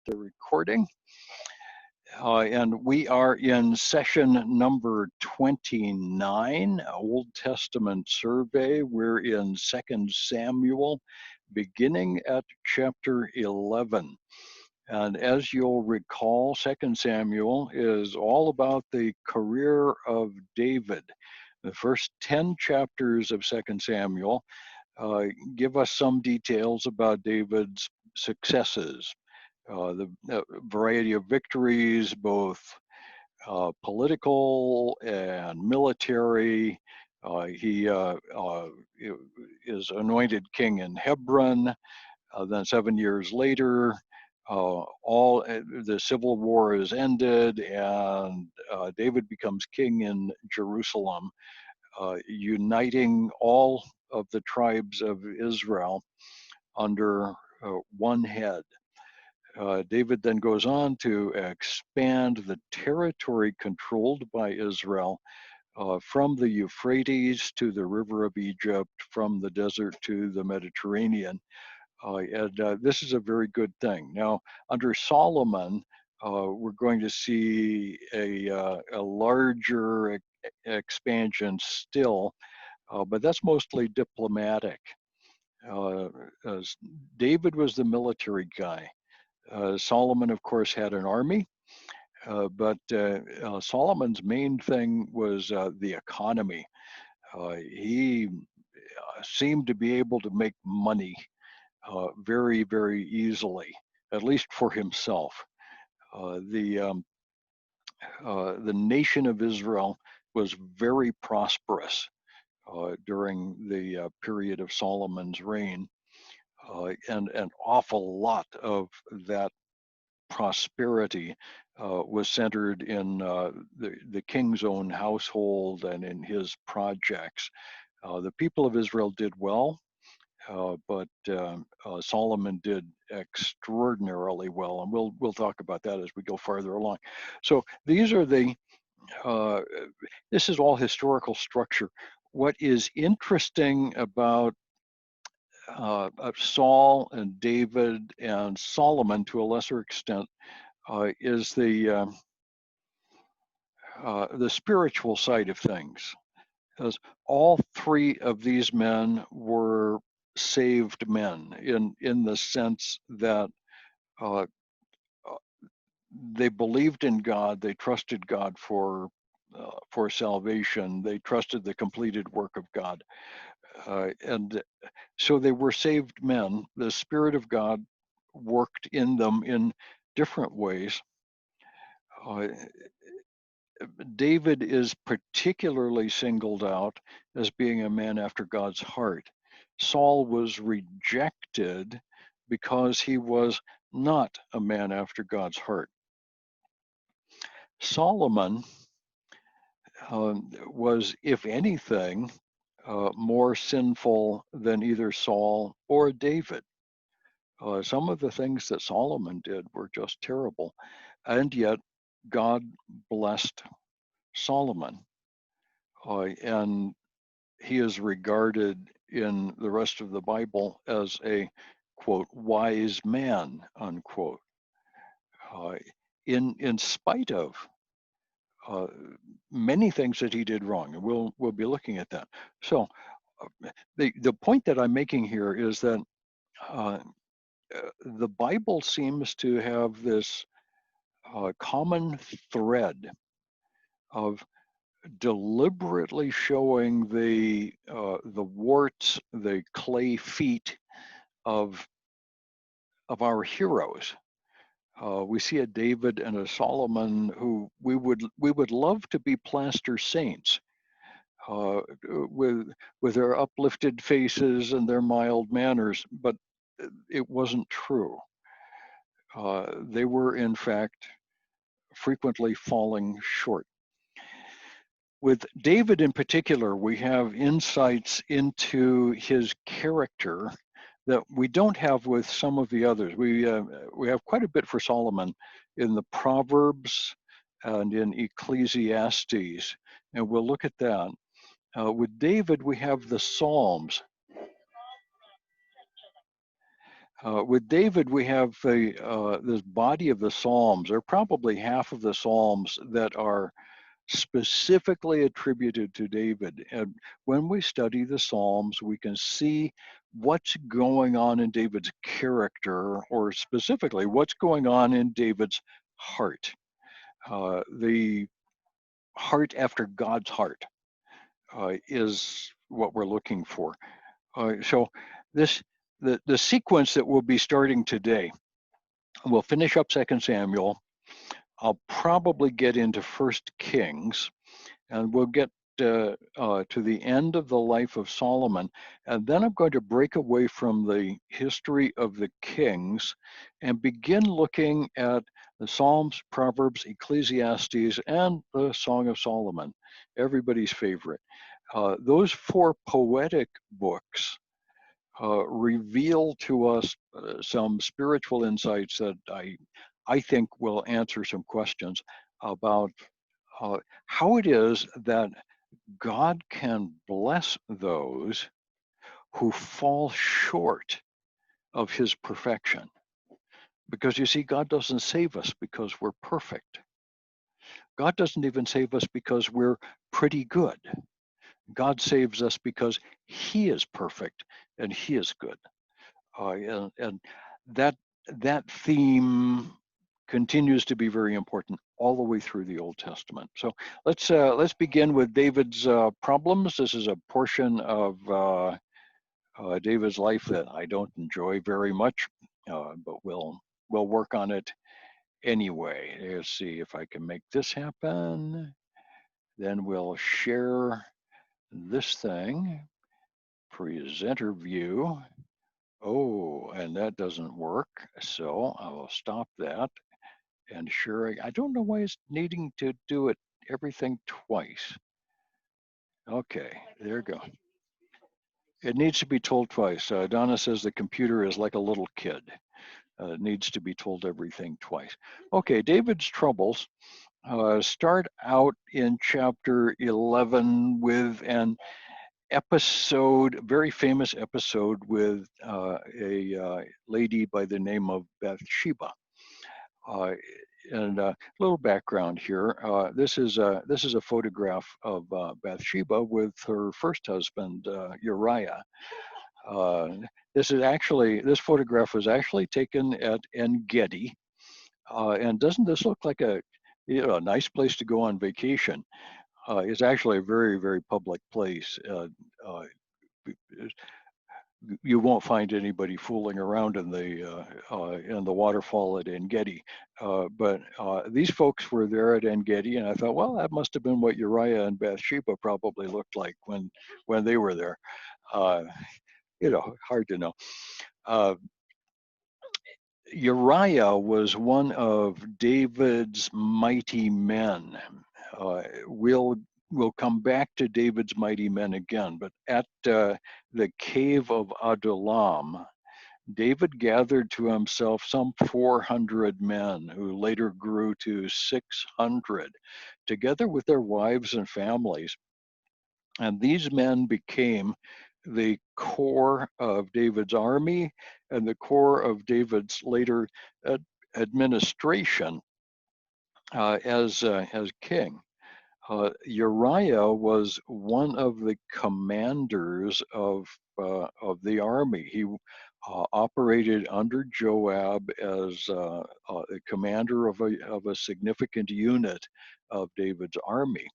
the recording. And we are in session number 29, Old Testament survey. We're in 2 Samuel, beginning at chapter 11. And as you'll recall, 2 Samuel is all about the career of David. The first 10 chapters of 2 Samuel give us some details about David's successes, the variety of victories, both political and military. He is anointed king in Hebron. Then 7 years later, all the civil war is ended, and David becomes king in Jerusalem, uniting all of the tribes of Israel under one head. David then goes on to expand the territory controlled by Israel from the Euphrates to the river of Egypt, from the desert to the Mediterranean. And this is a very good thing. Now, under Solomon, we're going to see a larger expansion still, but that's mostly diplomatic. David was the military guy. Solomon, of course, had an army, but Solomon's main thing was the economy. He seemed to be able to make money very, very easily, at least for himself. The nation of Israel was very prosperous during the period of Solomon's reign, and an awful lot of that prosperity was centered in the king's own household and in his projects. The people of Israel did well, but Solomon did extraordinarily well, and we'll talk about that as we go farther along. So these are this is all historical structure. What is interesting about Saul and David and Solomon, to a lesser extent, is the spiritual side of things, because all three of these men were saved men in the sense that they believed in God, they trusted God for salvation, they trusted the completed work of God. And so they were saved men. The Spirit of God worked in them in different ways. David is particularly singled out as being a man after God's heart. Saul was rejected because he was not a man after God's heart. Solomon was, if anything, more sinful than either Saul or David. Some of the things that Solomon did were just terrible, and yet God blessed Solomon, and he is regarded in the rest of the Bible as a, quote, wise man, unquote, in spite of many things that he did wrong, and we'll be looking at that. So the point that I'm making here is that the Bible seems to have this common thread of deliberately showing the warts, the clay feet of our heroes. We see a David and a Solomon who we would love to be plaster saints, with their uplifted faces and their mild manners, but it wasn't true. They were, in fact, frequently falling short. With David in particular, we have insights into his character that we don't have with some of the others. We have quite a bit for Solomon in the Proverbs and in Ecclesiastes, and we'll look at that. With David, we have the Psalms. With David, we have this body of the Psalms. There are probably half of the Psalms that are specifically attributed to David. And when we study the Psalms, we can see what's going on in David's character, or specifically what's going on in David's heart, the heart after God's heart is what we're looking for. So this the sequence that we'll be starting today, we'll finish up 2 Samuel. I'll probably get into 1 Kings, and we'll get to the end of the life of Solomon. And then I'm going to break away from the history of the kings and begin looking at the Psalms, Proverbs, Ecclesiastes, and the Song of Solomon, everybody's favorite. Those four poetic books reveal to us some spiritual insights that I think will answer some questions about how it is that God can bless those who fall short of his perfection. Because you see, God doesn't save us because we're perfect. God doesn't even save us because we're pretty good. God saves us because he is perfect and he is good. And that theme continues to be very important all the way through the Old Testament. So let's begin with David's problems. This is a portion of David's life that I don't enjoy very much, but we'll work on it anyway. Let's see if I can make this happen. Then we'll share this thing, presenter view. Oh, and that doesn't work. So I will stop that and share. I don't know why it's needing to do it everything twice. Okay, there you go. It needs to be told twice. Donna says the computer is like a little kid. It needs to be told everything twice. Okay, David's troubles start out in chapter 11 with an episode, very famous episode with a lady by the name of Bathsheba. And a little background here. This is a photograph of Bathsheba with her first husband Uriah. This photograph was actually taken at En Gedi. And doesn't this look like a nice place to go on vacation? It's actually a very, very public place. You won't find anybody fooling around in the waterfall at En Gedi. But these folks were there at En Gedi, and I thought, well, that must have been what Uriah and Bathsheba probably looked like when they were there. Hard to know. Uriah was one of David's mighty men. We'll come back to David's mighty men again, but at the cave of Adullam, David gathered to himself some 400 men who later grew to 600, together with their wives and families. And these men became the core of David's army and the core of David's later administration as king. Uriah was one of the commanders of the army. He operated under Joab as a commander of a significant unit of David's army.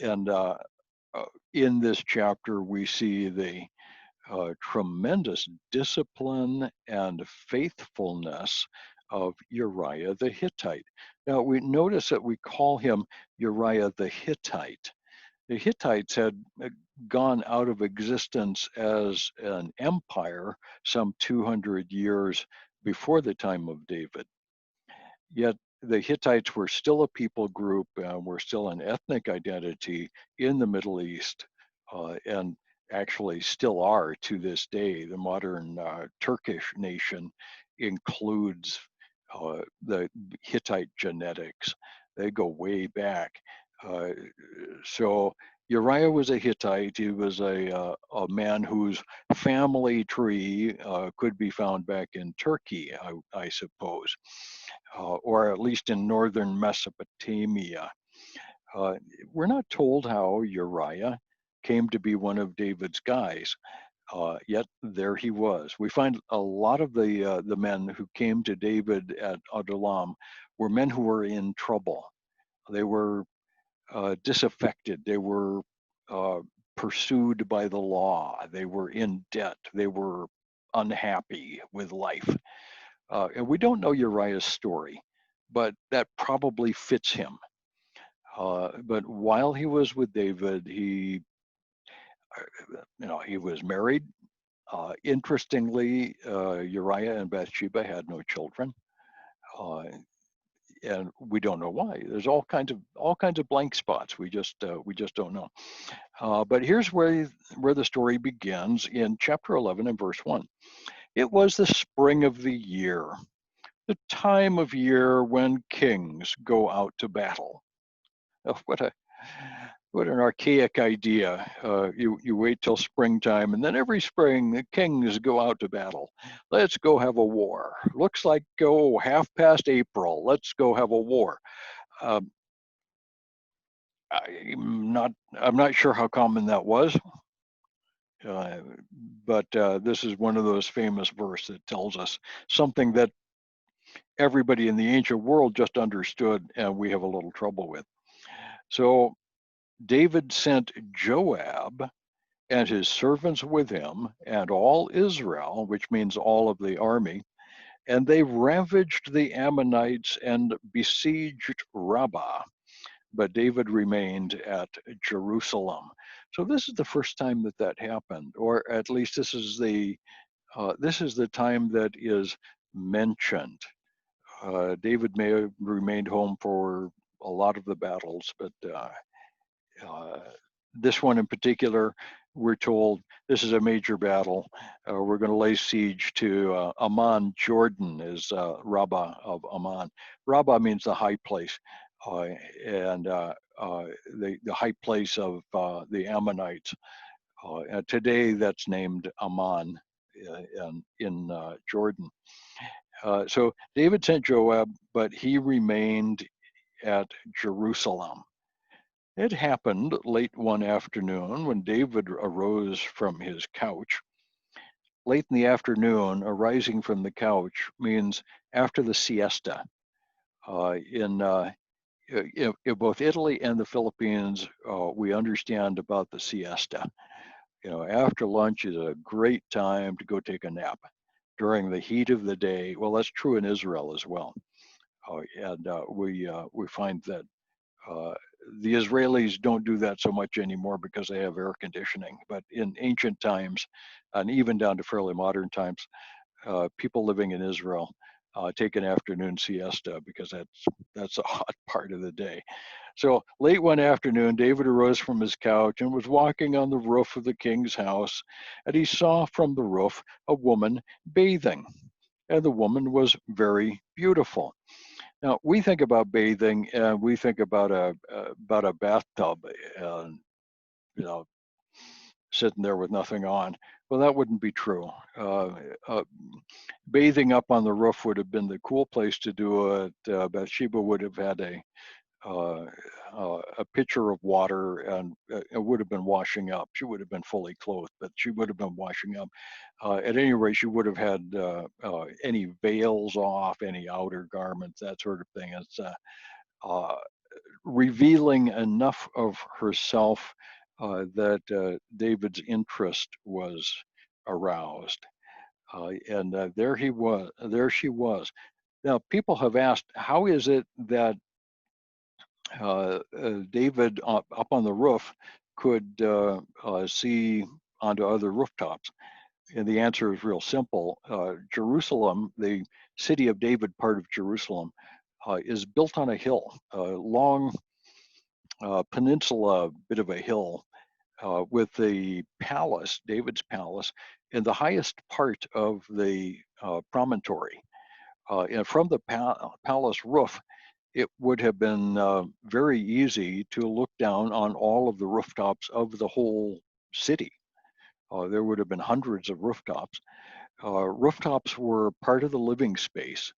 And in this chapter, we see the tremendous discipline and faithfulness of Uriah the Hittite. Now, we notice that we call him Uriah the Hittite. The Hittites had gone out of existence as an empire some 200 years before the time of David. Yet the Hittites were still a people group, were still an ethnic identity in the Middle East, and actually still are to this day. The modern Turkish nation includes the Hittite genetics. They go way back. So Uriah was a Hittite. He was a man whose family tree could be found back in Turkey, I suppose, or at least in northern Mesopotamia. Uh, we're not told how Uriah came to be one of David's guys. Yet there he was. We find a lot of the men who came to David at Adullam were men who were in trouble. They were disaffected. They were uh, pursued by the law. They were in debt. They were unhappy with life. And we don't know Uriah's story, but that probably fits him. But while he was with David, he was married. Interestingly, Uriah and Bathsheba had no children, uh, and we don't know why. There's all kinds of blank spots. We just don't know. But here's where the story begins in chapter 11 and verse 1. It was the spring of the year, the time of year when kings go out to battle. Oh, what an archaic idea. You wait till springtime, and then every spring the kings go out to battle. Let's go have a war. Looks like half past April. Let's go have a war. Um, I'm not sure how common that was, uh, but this is one of those famous verses that tells us something that everybody in the ancient world just understood, and we have a little trouble with. So David sent Joab and his servants with him, and all Israel, which means all of the army, and they ravaged the Ammonites and besieged Rabbah. But David remained at Jerusalem. So this is the first time that happened, or at least this is the time that is mentioned. David may have remained home for a lot of the battles, but uh, this one in particular, we're told this is a major battle. We're going to lay siege to Ammon. Jordan is Rabbah of Ammon. Rabbah means the high place, and the high place of the Ammonites. And today that's named Ammon in Jordan. So David sent Joab, but he remained at Jerusalem. It happened late one afternoon when David arose from his couch. Late in the afternoon, arising from the couch means after the siesta. In both Italy and the Philippines, we understand about the siesta. After lunch is a great time to go take a nap during the heat of the day. Well, that's true in Israel as well. And we find that uh, the Israelis don't do that so much anymore because they have air conditioning. But in ancient times, and even down to fairly modern times, people living in Israel take an afternoon siesta because that's a hot part of the day. So late one afternoon, David arose from his couch and was walking on the roof of the king's house, and he saw from the roof a woman bathing, and the woman was very beautiful. Now we think about bathing, and we think about a bathtub, and you know, sitting there with nothing on. Well, that wouldn't be true. Uh, Bathing up on the roof would have been the cool place to do it. Bathsheba would have had uh, a pitcher of water, and it would have been washing up. She would have been fully clothed, but she would have been washing up. At any rate, she would have had any veils off, any outer garments, that sort of thing. It's uh, revealing enough of herself that David's interest was aroused. And there she was. Now, people have asked, how is it that David up on the roof could see onto other rooftops? And the answer is real simple. Jerusalem, the city of David, part of Jerusalem, is built on a hill, a long peninsula, bit of a hill, with the palace, David's palace, in the highest part of the promontory. And from the palace roof, it would have been very easy to look down on all of the rooftops of the whole city. There would have been hundreds of rooftops. Rooftops were part of the living space.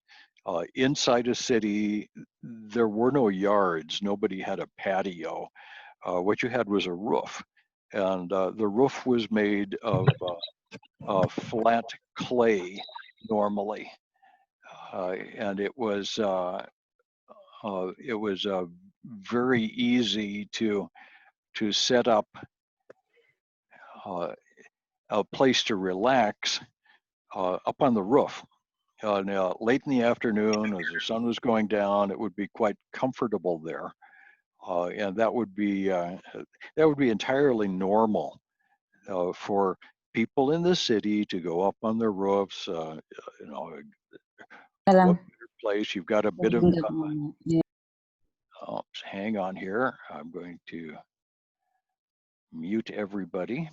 Inside a city, there were no yards. Nobody had a patio. What you had was a roof. And the roof was made of flat clay normally. And it was very easy to set up a place to relax up on the roof. Now, late in the afternoon, as the sun was going down, it would be quite comfortable there, and that would be entirely normal for people in the city to go up on their roofs. You know, what better place? You've got a bit of. Hang on here. I'm going to mute everybody.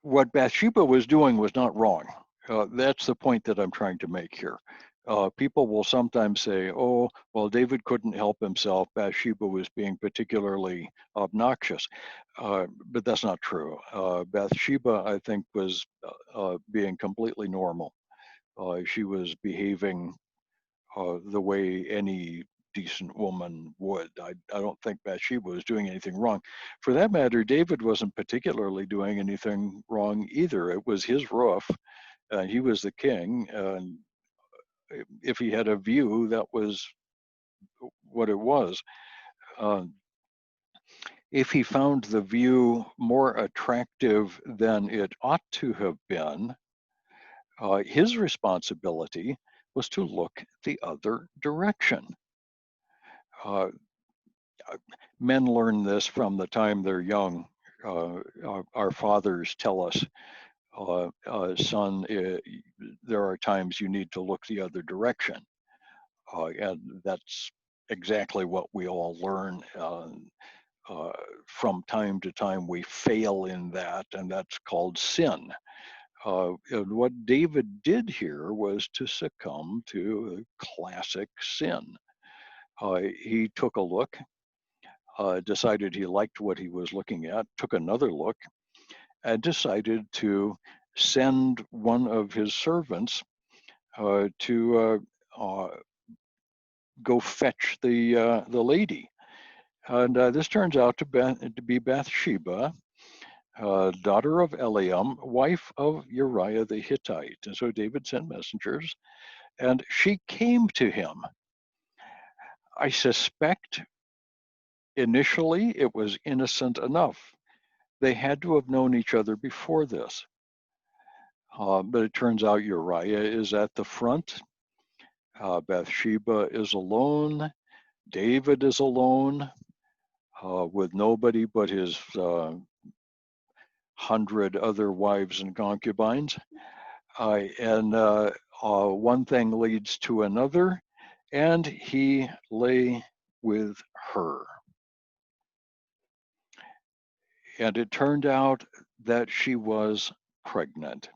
What Bathsheba was doing was not wrong. That's the point that I'm trying to make here. People will sometimes say, oh, well, David couldn't help himself. Bathsheba was being particularly obnoxious. But that's not true. Bathsheba, I think, was being completely normal. She was behaving the way any decent woman would. I don't think Bathsheba was doing anything wrong. For that matter, David wasn't particularly doing anything wrong either. It was his roof. He was the king. And if he had a view, that was what it was. If he found the view more attractive than it ought to have been, his responsibility was to look the other direction. Men learn this from the time they're young. Our fathers tell us, son, there are times you need to look the other direction. And that's exactly what we all learn. From time to time, we fail in that, and that's called sin. And what David did here was to succumb to classic sin. He took a look, decided he liked what he was looking at, took another look, and decided to send one of his servants to go fetch the lady. And this turns out to be Bathsheba, daughter of Eliam, wife of Uriah the Hittite. And so David sent messengers, and she came to him. I suspect initially it was innocent enough. They had to have known each other before this. But it turns out Uriah is at the front. Bathsheba is alone. David is alone with nobody but his 100 other wives and concubines. And one thing leads to another, and he lay with her. And it turned out that she was pregnant.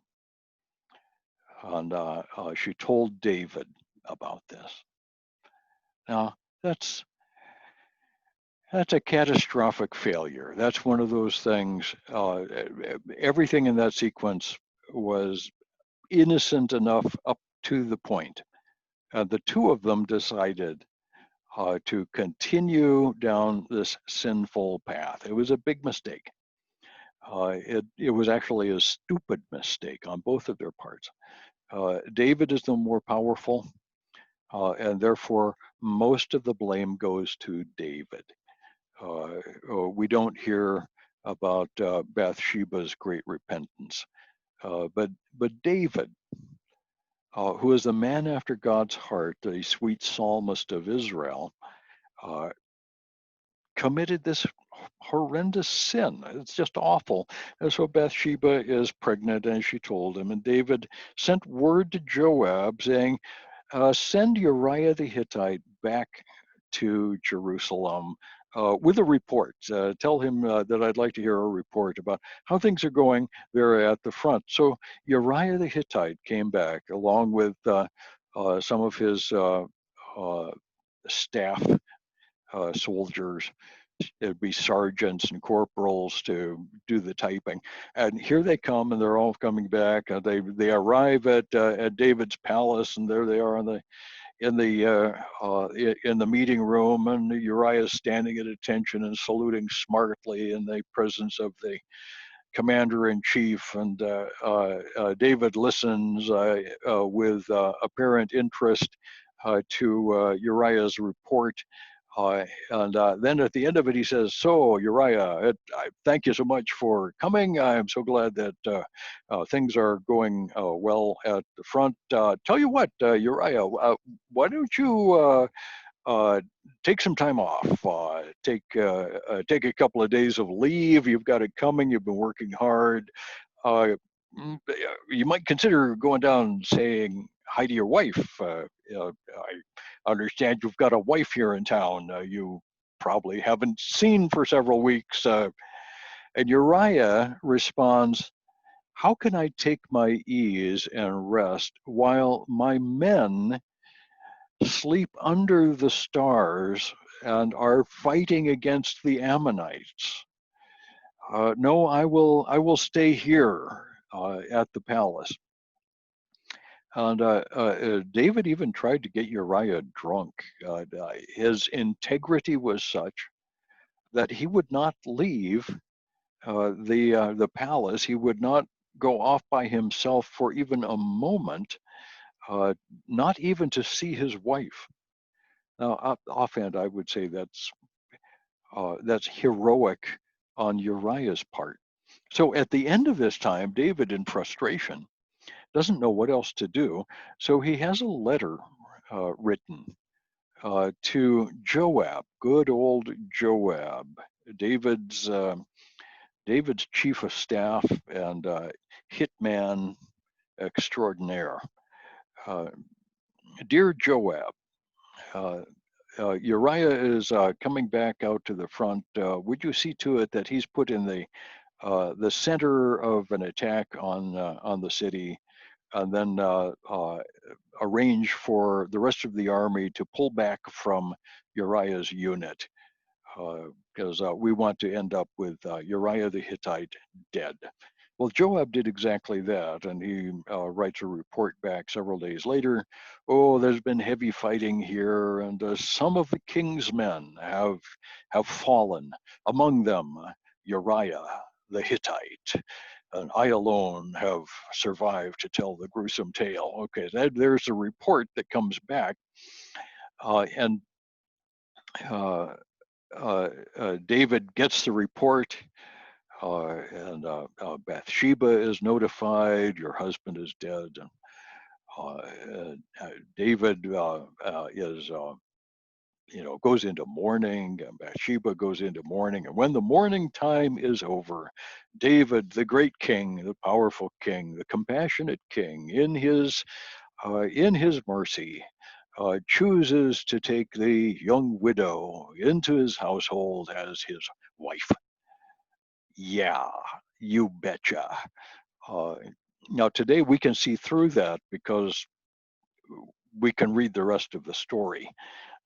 And she told David about this. Now, that's a catastrophic failure. That's one of those things. Everything in that sequence was innocent enough up to the point. The two of them decided to continue down this sinful path. It was a big mistake. It was actually a stupid mistake on both of their parts. David is the more powerful, and therefore most of the blame goes to David. We don't hear about Bathsheba's great repentance, but David, who is a man after God's heart, a sweet psalmist of Israel, committed this horrendous sin. It's just awful. And so Bathsheba is pregnant, and she told him, and David sent word to Joab saying, send Uriah the Hittite back to Jerusalem with a report. Tell him that I'd like to hear a report about how things are going there at the front. So Uriah the Hittite came back along with some of his staff soldiers. It'd be sergeants and corporals to do the typing, and here they come, and they're all coming back. They arrive at David's palace, and there they are in the meeting room, and Uriah's standing at attention and saluting smartly in the presence of the commander-in-chief, and David listens with apparent interest to Uriah's report. And then at the end of it, he says, "So, Uriah, I thank you so much for coming. I'm so glad that things are going well at the front. Tell you what, Uriah, why don't you take some time off? Take a couple of days of leave. You've got it coming. You've been working hard. Uh, you might consider going down and saying hi to your wife. I understand you've got a wife here in town. You probably haven't seen for several weeks." And Uriah responds, "How can I take my ease and rest while my men sleep under the stars and are fighting against the Ammonites? No, I will stay here at the palace." And David even tried to get Uriah drunk. His integrity was such that he would not leave the palace. He would not go off by himself for even a moment, not even to see his wife. Now, offhand, I would say that's heroic on Uriah's part. So at the end of this time, David, in frustration, doesn't know what else to do. So he has a letter written to Joab, good old Joab, David's David's chief of staff and hitman extraordinaire. Dear Joab, uh, Uriah is coming back out to the front. Would you see to it that he's put in the center of an attack on the city, and then arrange for the rest of the army to pull back from Uriah's unit, because we want to end up with Uriah the Hittite dead. Well, Joab did exactly that, and he writes a report back several days later. "Oh, there's been heavy fighting here, and some of the king's men have fallen. Among them, Uriah the Hittite, and I alone have survived to tell the gruesome tale." Okay, there's a report that comes back, and David gets the report. And Bathsheba is notified, "Your husband is dead." And David is, goes into mourning, and Bathsheba goes into mourning. And when the mourning time is over, David, the great king, the powerful king, the compassionate king, in his mercy, chooses to take the young widow into his household as his wife. Yeah, you betcha. Uh, Now, today we can see through that because we can read the rest of the story.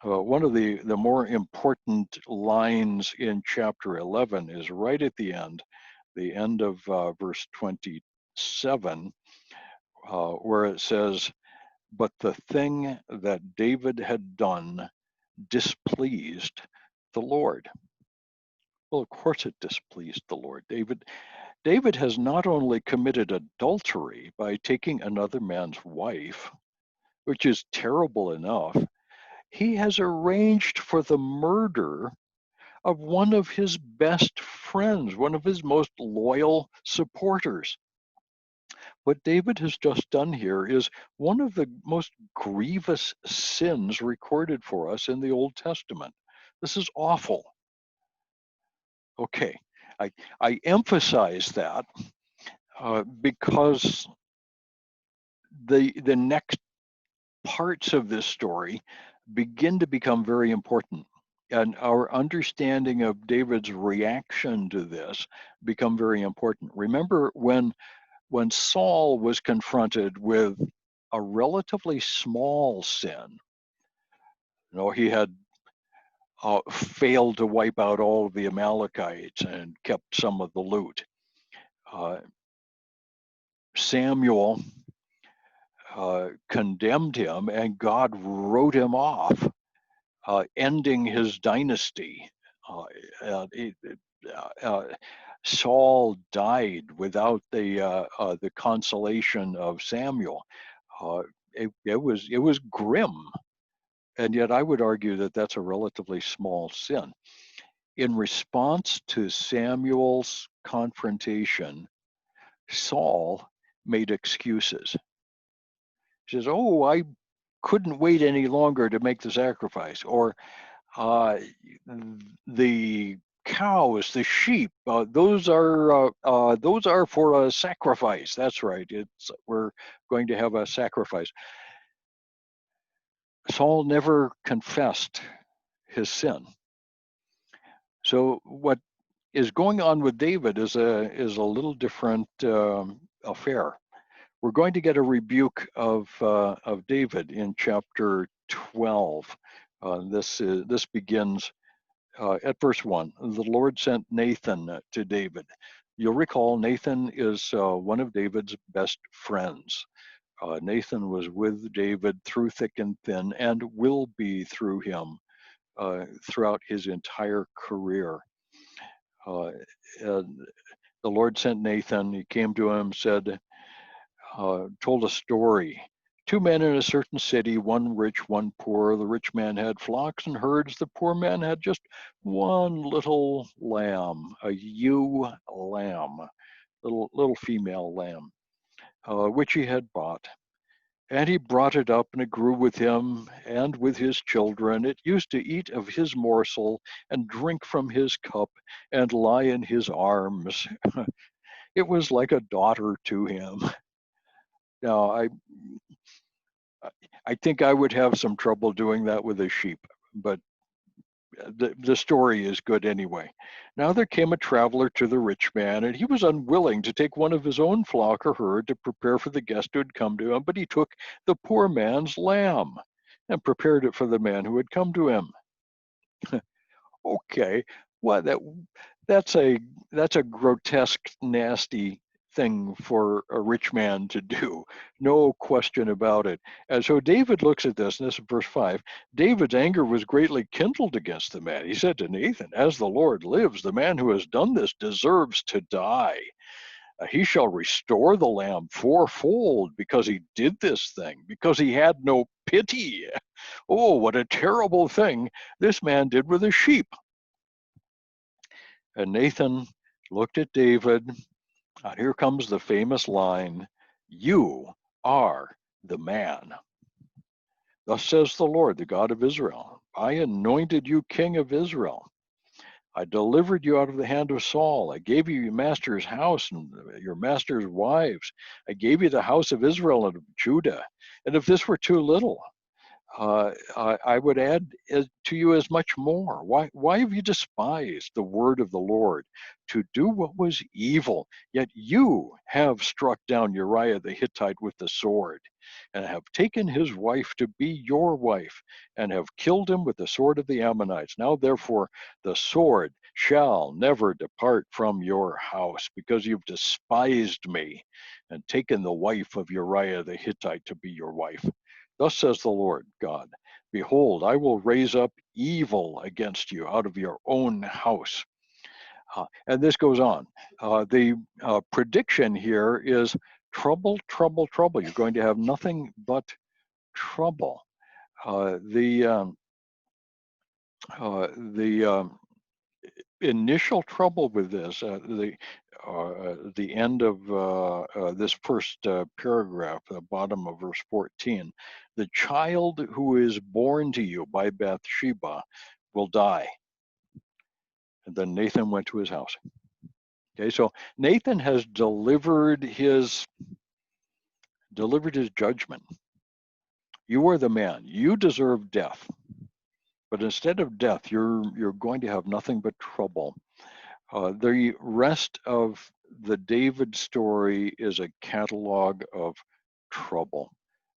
One of the more important lines in chapter 11 is right at the end of verse 27, where it says, "But the thing that David had done displeased the Lord." Well, of course it displeased the Lord. David has not only committed adultery by taking another man's wife, which is terrible enough, he has arranged for the murder of one of his best friends, one of his most loyal supporters. What David has just done here is one of the most grievous sins recorded for us in the Old Testament. This is awful. Okay, I emphasize that because the next parts of this story begin to become very important, and our understanding of David's reaction to this become very important. Remember when Saul was confronted with a relatively small sin. He had failed to wipe out all of the Amalekites and kept some of the loot. Samuel condemned him, and God wrote him off, ending his dynasty. Saul died without the consolation of Samuel. It was grim, and yet I would argue that that's a relatively small sin. In response to Samuel's confrontation, Saul made excuses. He says, "Oh, I couldn't wait any longer to make the sacrifice," or the cows, the sheep, those are for a sacrifice. That's right. We're going to have a sacrifice. Saul never confessed his sin. So what is going on with David is a little different affair. We're going to get a rebuke of David in chapter 12. This begins at verse 1. The Lord sent Nathan to David. You'll recall Nathan is one of David's best friends. Nathan was with David through thick and thin, and will be through him throughout his entire career. And the Lord sent Nathan. He came to him, said, told a story. Two men in a certain city, one rich, one poor. The rich man had flocks and herds. The poor man had just one little lamb, a ewe lamb, little female lamb, which he had bought. And he brought it up, and it grew with him and with his children. It used to eat of his morsel and drink from his cup and lie in his arms. It was like a daughter to him. Now, I think I would have some trouble doing that with a sheep, but the story is good anyway. Now there came a traveler to the rich man, and he was unwilling to take one of his own flock or herd to prepare for the guest who had come to him, but he took the poor man's lamb and prepared it for the man who had come to him. Okay, well that's a grotesque, nasty thing for a rich man to do, no question about it. And so David looks at this, and this is verse 5. David's anger was greatly kindled against the man. He said to Nathan, "As the Lord lives, the man who has done this deserves to die. He shall restore the lamb fourfold because he did this thing, because he had no pity. Oh, what a terrible thing this man did with a sheep." And Nathan looked at David. Here comes the famous line, "You are the man. Thus says the Lord, the God of Israel, I anointed you king of Israel. I delivered you out of the hand of Saul. I gave you your master's house and your master's wives. I gave you the house of Israel and of Judah. And if this were too little, I would add to you as much more. Why have you despised the word of the Lord to do what was evil? Yet you have struck down Uriah the Hittite with the sword, and have taken his wife to be your wife, and have killed him with the sword of the Ammonites. Now therefore the sword shall never depart from your house, because you've despised me, and taken the wife of Uriah the Hittite to be your wife. Thus says the Lord God, behold, I will raise up evil against you out of your own house. And this goes on. The prediction here is trouble, trouble, trouble. You're going to have nothing but trouble. The initial trouble with this, the end of this first paragraph, the bottom of verse 14, the child who is born to you by Bathsheba will die. And then Nathan went to his house. Okay, so Nathan has delivered his judgment. You are the man. You deserve death. But instead of death, you're going to have nothing but trouble. The rest of the David story is a catalog of trouble.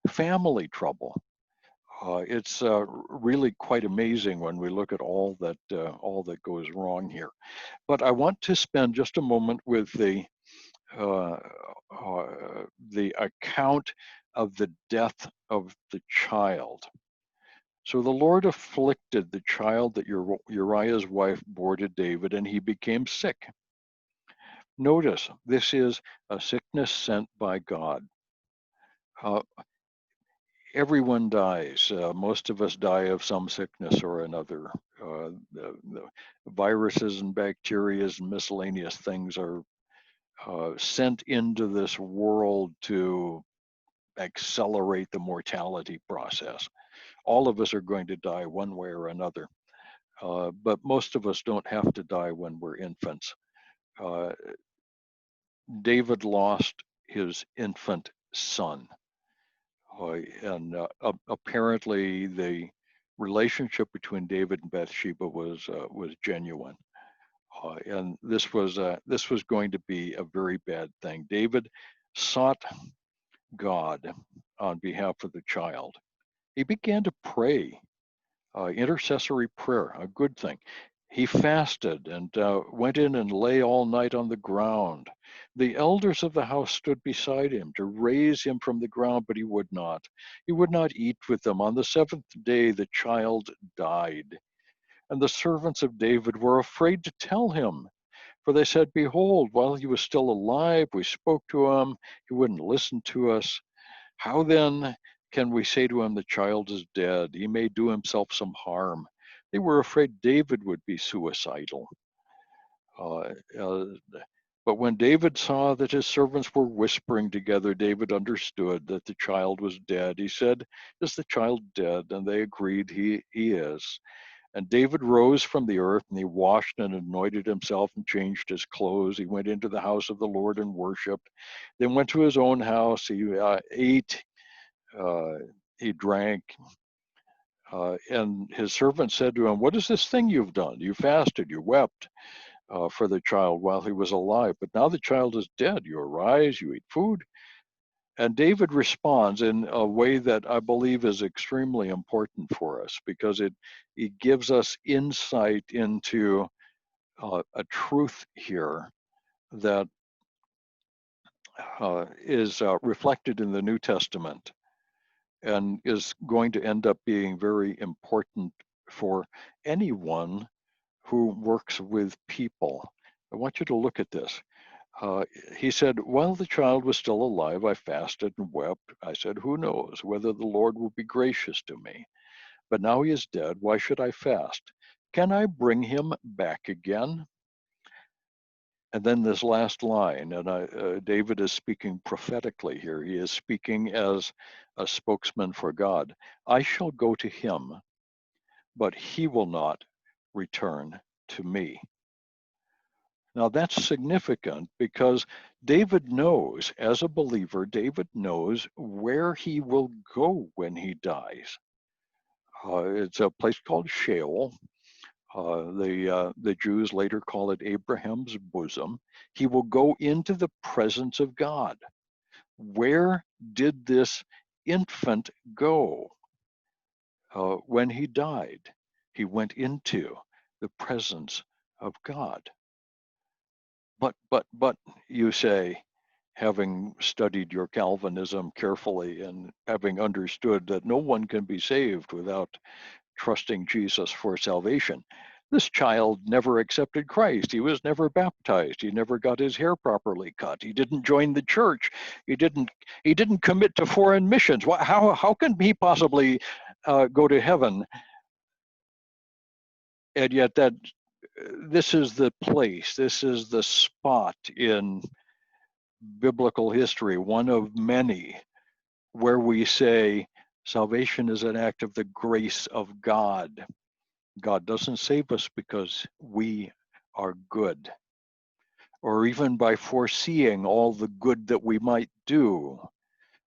family trouble. It's really quite amazing when we look at all that goes wrong here. But I want to spend just a moment with uh, the account of the death of the child. So the Lord afflicted the child that Uriah's wife bore to David, and he became sick. Notice, this is a sickness sent by God. Uh, Everyone dies. Most of us die of some sickness or another. The viruses and bacteria and miscellaneous things are sent into this world to accelerate the mortality process. All of us are going to die one way or another, but most of us don't have to die when we're infants. Uh, David lost his infant son, and apparently the relationship between David and Bathsheba was genuine, and this was going to be a very bad thing. David sought God on behalf of the child. He began to pray, intercessory prayer, a good thing. He fasted and went in and lay all night on the ground. The elders of the house stood beside him to raise him from the ground, but he would not. He would not eat with them. On the seventh day, the child died. And the servants of David were afraid to tell him, for they said, "Behold, while he was still alive, we spoke to him. He wouldn't listen to us. How then can we say to him, the child is dead? He may do himself some harm." They were afraid David would be suicidal. Uh, uh, but when David saw that his servants were whispering together, David understood that the child was dead. He said, "Is the child dead?" And they agreed, he is. And David rose from the earth, and he washed and anointed himself and changed his clothes. He went into the house of the Lord and worshiped, then went to his own house. He ate, uh, he drank, and his servant said to him, "What is this thing you've done? You fasted, you wept for the child while he was alive, but now the child is dead. You arise, you eat food." And David responds in a way that I believe is extremely important for us, because it gives us insight into a truth here that is reflected in the New Testament and is going to end up being very important for anyone who works with people. I want you to look at this. He said, "While the child was still alive, I fasted and wept. I said, 'Who knows whether the Lord will be gracious to me? But now he is dead. Why should I fast? Can I bring him back again?'" And then this last line, and David is speaking prophetically here. He is speaking as a spokesman for God. "I shall go to him, but he will not return to me." Now that's significant because David knows, as a believer, David knows where he will go when he dies. It's a place called Sheol. The Jews later call it Abraham's bosom. He will go into the presence of God. Where did this infant go when he died? He went into the presence of God. But you say, having studied your Calvinism carefully and having understood that no one can be saved without trusting Jesus for salvation, this child never accepted Christ. He was never baptized. He never got his hair properly cut. He didn't join the church. He didn't commit to foreign missions. How can he possibly go to heaven? And yet this is the place, this is the spot in biblical history, one of many, where we say salvation is an act of the grace of God. God doesn't save us because we are good, or even by foreseeing all the good that we might do.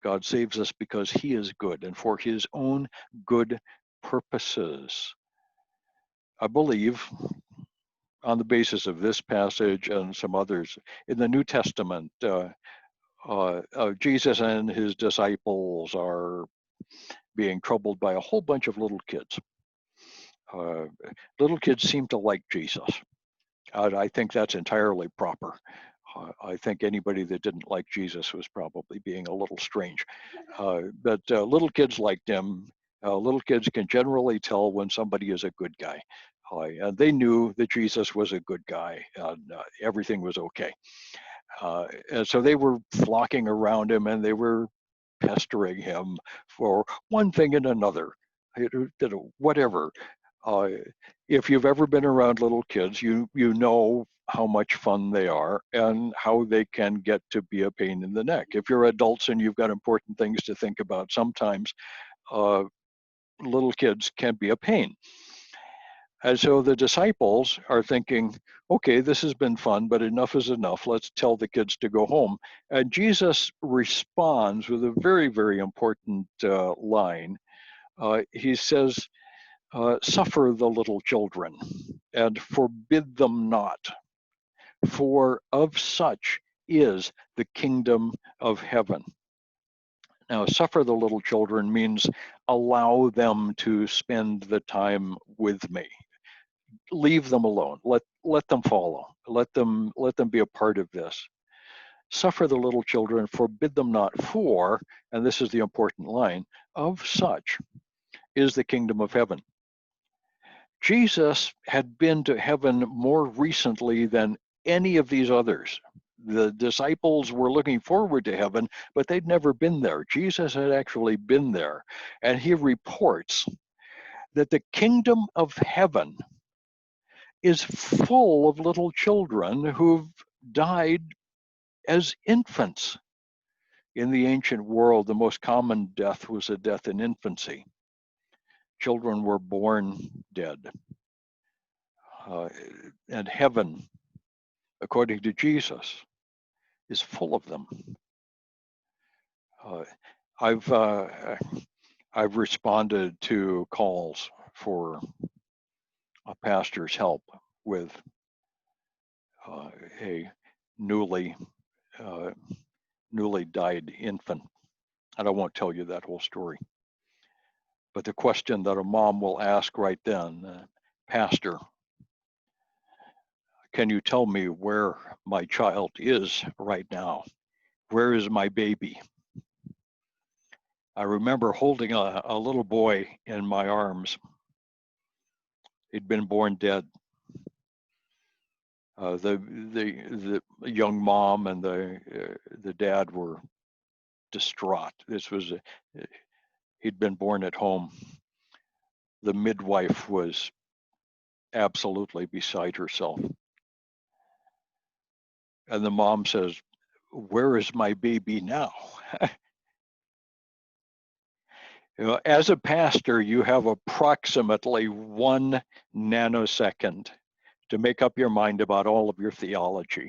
God saves us because he is good and for his own good purposes. I believe, on the basis of this passage and some others in the New Testament, Jesus and his disciples are being troubled by a whole bunch of little kids. Little kids seem to like Jesus. I think that's entirely proper. I think anybody that didn't like Jesus was probably being a little strange. But little kids liked him. Little kids can generally tell when somebody is a good guy. And they knew that Jesus was a good guy and everything was okay. And so they were flocking around him and they were pestering him for one thing and another, whatever. Uh, if you've ever been around little kids, you know how much fun they are and how they can get to be a pain in the neck. If you're adults and you've got important things to think about, sometimes little kids can be a pain. And so the disciples are thinking, okay, this has been fun, but enough is enough. Let's tell the kids to go home. And Jesus responds with a very, very important line. He says, suffer the little children and forbid them not, for of such is the kingdom of heaven. Now, suffer the little children means allow them to spend the time with me. Leave them alone. Let them follow. Let them be a part of this. Suffer the little children, forbid them not, for, and this is the important line, of such is the kingdom of heaven. Jesus had been to heaven more recently than any of these others. The disciples were looking forward to heaven, but they'd never been there. Jesus had actually been there, and he reports that the kingdom of heaven is full of little children who've died as infants. In the ancient world, the most common death was a death in infancy. Children were born dead. And heaven, according to Jesus, is full of them. I've responded to calls for a pastor's help with a newly died infant, and I won't tell you that whole story. But the question that a mom will ask right then, Pastor, can you tell me where my child is right now? Where is my baby? I remember holding a little boy in my arms. He'd been born dead. The young mom and the dad were distraught. He'd been born at home. The midwife was absolutely beside herself. And the mom says, where is my baby now? As a pastor, you have approximately 1 nanosecond to make up your mind about all of your theology.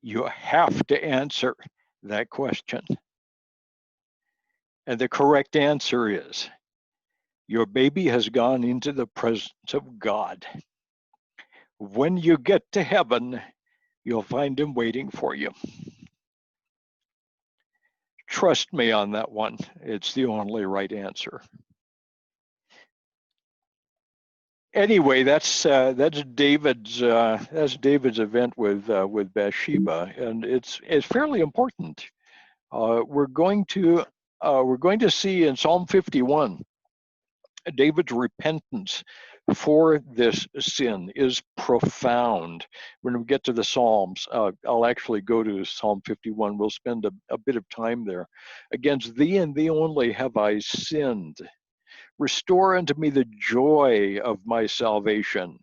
You have to answer that question. And the correct answer is, your baby has gone into the presence of God. When you get to heaven, you'll find him waiting for you. Trust me on that one. It's the only right answer. Anyway, that's David's event with Bathsheba, and it's fairly important. We're going to see in Psalm 51 David's repentance for this sin is profound. When we get to the Psalms, I'll actually go to Psalm 51. We'll spend a bit of time there. Against thee and thee only have I sinned. Restore unto me the joy of my salvation.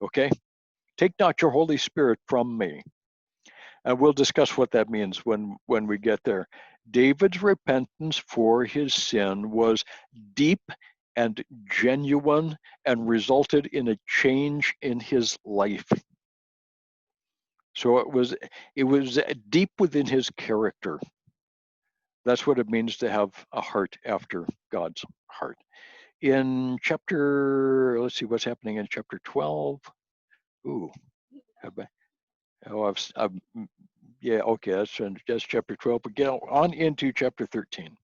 Okay? Take not your Holy Spirit from me. And we'll discuss what that means when we get there. David's repentance for his sin was deep and genuine and resulted in a change in his life. So it was deep within his character. That's what it means to have a heart after God's heart. In chapter, let's see what's happening in chapter 12. Ooh, I've yeah, okay, that's chapter 12. But get on into chapter 13.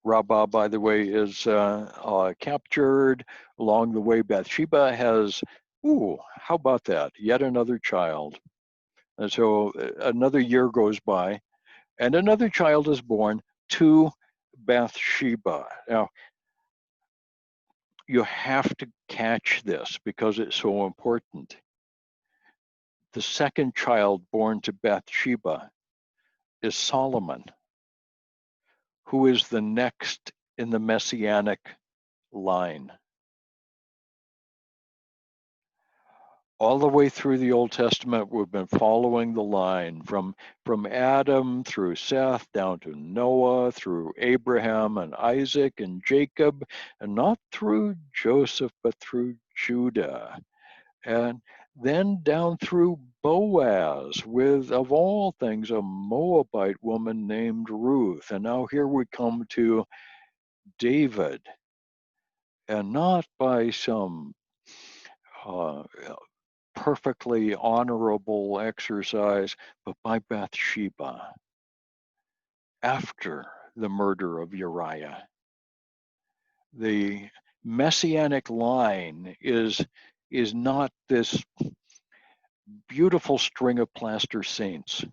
Rabbah, by the way, is captured. Along the way, Bathsheba has, ooh, how about that? Yet another child. And so another year goes by, and another child is born to Bathsheba. Now, you have to catch this because it's so important. The second child born to Bathsheba is Solomon, who is the next in the messianic line. All the way through the Old Testament, we've been following the line from Adam through Seth down to Noah, through Abraham and Isaac and Jacob, and not through Joseph, but through Judah. And then down through Boaz with, of all things, a Moabite woman named Ruth. And now here we come to David, and not by some uh, perfectly honorable exercise, but by Bathsheba after the murder of Uriah. The messianic line is not this beautiful string of plaster saints,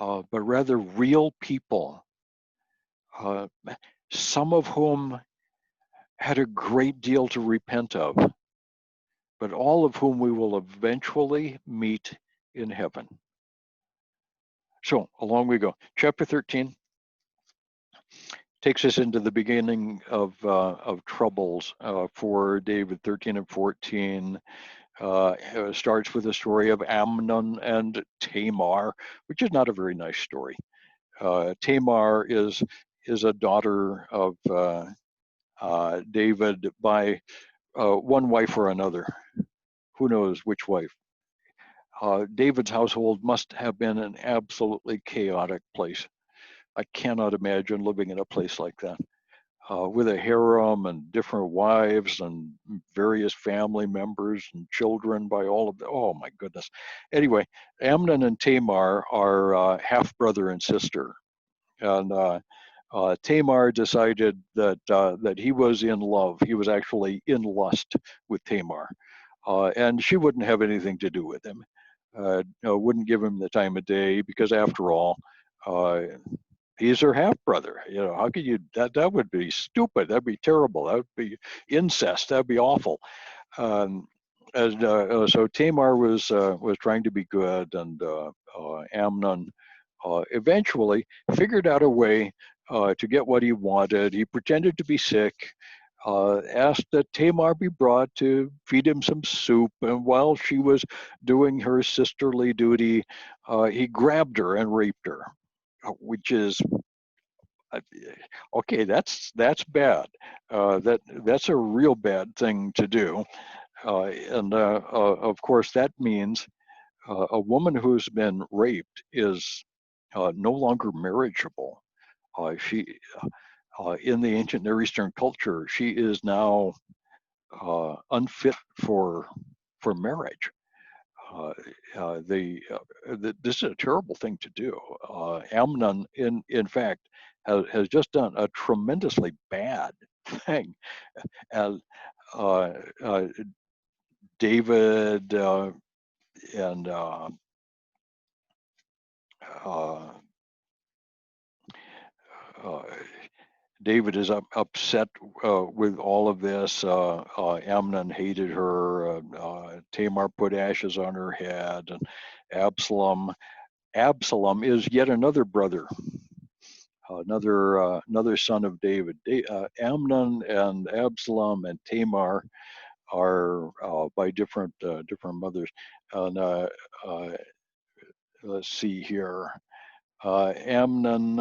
but rather real people, some of whom had a great deal to repent of, but all of whom we will eventually meet in heaven. So along we go. Chapter 13 takes us into the beginning of troubles for David. 13 and 14 starts with the story of Amnon and Tamar, which is not a very nice story. Tamar is a daughter of David by one wife or another. Who knows which wife? David's household must have been an absolutely chaotic place. I cannot imagine living in a place like that. With a harem and different wives and various family members and children by all of them. Oh my goodness. Anyway, Amnon and Tamar are half brother and sister. And Tamar decided that he was in love. He was actually in lust with Tamar. And she wouldn't have anything to do with him. Wouldn't give him the time of day because after all, he's her half brother. You know, how could you? That would be stupid. That'd be terrible. That would be incest. That'd be awful. Um, so Tamar was trying to be good, and Amnon eventually figured out a way to get what he wanted. He pretended to be sick. Asked that Tamar be brought to feed him some soup, and while she was doing her sisterly duty, he grabbed her and raped her, which is okay. That's bad. That's a real bad thing to do, and of course that means a woman who's been raped is no longer marriageable. She in the ancient Near Eastern culture, she is now unfit for marriage. Uh, this is a terrible thing to do. Amnon, in fact, has just done a tremendously bad thing, and uh, uh, David and uh, uh, David is upset with all of this. Amnon hated her. Tamar put ashes on her head, and Absalom is yet another brother, another son of David. Amnon and Absalom and Tamar are by different mothers. And let's see here. Amnon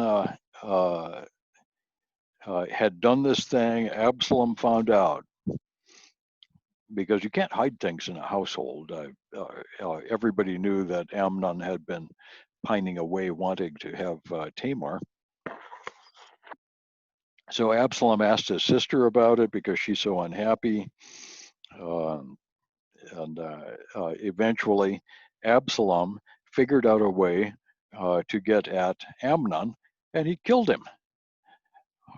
had done this thing. Absalom found out, because you can't hide things in a household. Everybody knew that Amnon had been pining away wanting to have Tamar. So Absalom asked his sister about it because she's so unhappy. And eventually, Absalom figured out a way to get at Amnon, and he killed him.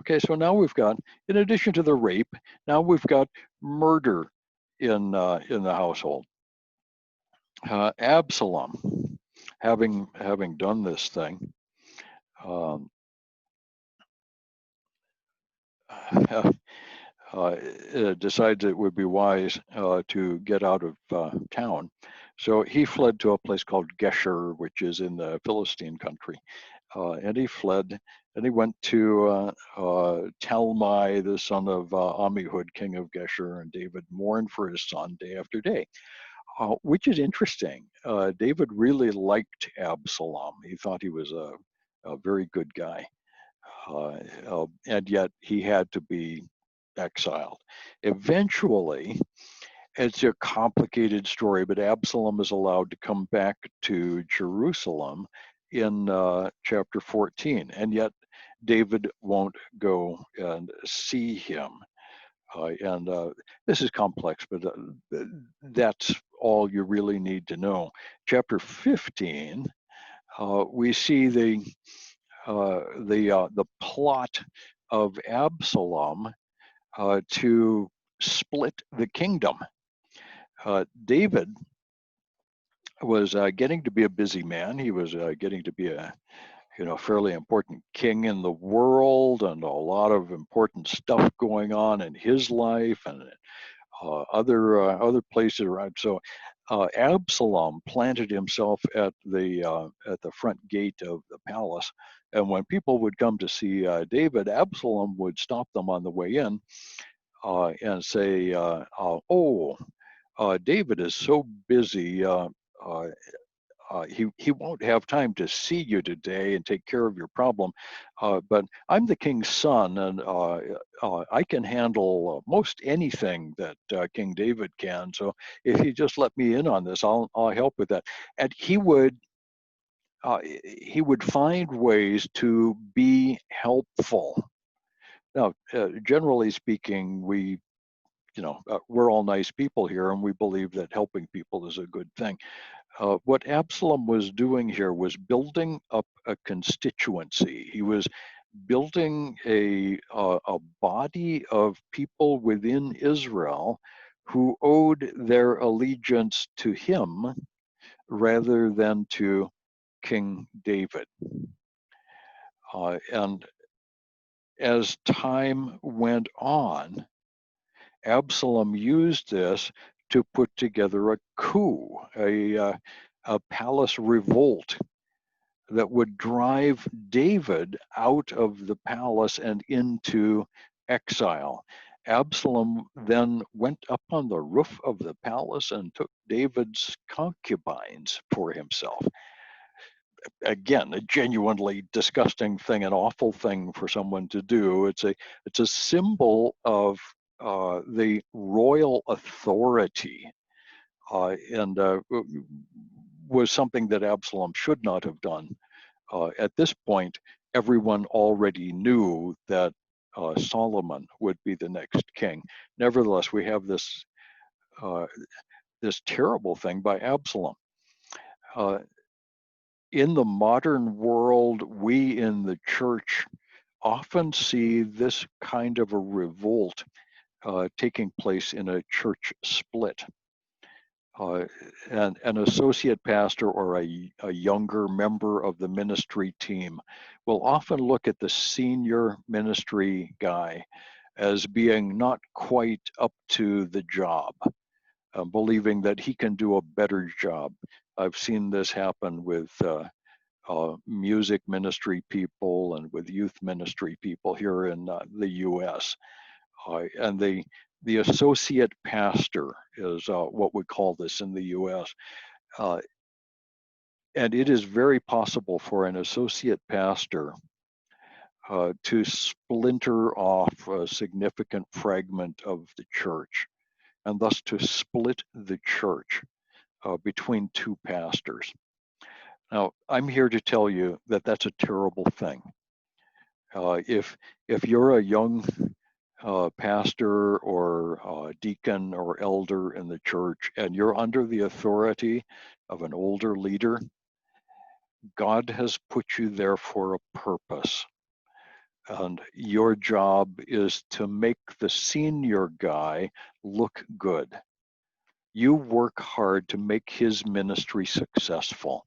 Okay, so now we've got, in addition to the rape, now we've got murder in the household. Absalom, having done this thing, um, decides it would be wise to get out of town. So he fled to a place called Geshur, which is in the Philistine country. And he fled, and he went to Talmai, the son of Ammihud, king of Geshur, and David mourned for his son day after day, which is interesting. David really liked Absalom. He thought he was a very good guy, and yet he had to be exiled. Eventually, it's a complicated story, but Absalom is allowed to come back to Jerusalem in chapter 14, and yet David won't go and see him. And this is complex, but that's all you really need to know. Chapter 15, we see the plot of Absalom to split the kingdom. David was getting to be a busy man. He was getting to be a fairly important king in the world, and a lot of important stuff going on in his life and other places around. So Absalom planted himself at the front gate of the palace, and when people would come to see David, Absalom would stop them on the way in and say, "Oh, David is so busy. He won't have time to see you today and take care of your problem. But I'm the king's son, and I can handle most anything that King David can. So if you just let me in on this, I'll help with that." And he would find ways to be helpful. Now, generally speaking, we're all nice people here, and we believe that helping people is a good thing. What Absalom was doing here was building up a constituency. He was building a body of people within Israel who owed their allegiance to him rather than to King David. And as time went on, Absalom used this to put together a coup, a palace revolt that would drive David out of the palace and into exile. Absalom then went up on the roof of the palace and took David's concubines for himself. Again, a genuinely disgusting thing, an awful thing for someone to do. It's a symbol of the royal authority, and was something that Absalom should not have done. At this point, everyone already knew that Solomon would be the next king. Nevertheless, we have this terrible thing by Absalom. In the modern world, we in the church often see this kind of a revolt taking place in a church split. And an associate pastor or a younger member of the ministry team will often look at the senior ministry guy as being not quite up to the job, believing that he can do a better job. I've seen this happen with music ministry people and with youth ministry people here in the U.S. And the associate pastor is what we call this in the U.S. And it is very possible for an associate pastor to splinter off a significant fragment of the church, and thus to split the church between two pastors. Now, I'm here to tell you that that's a terrible thing. If you're a young pastor or deacon or elder in the church, and you're under the authority of an older leader, God has put you there for a purpose. And your job is to make the senior guy look good. You work hard to make his ministry successful.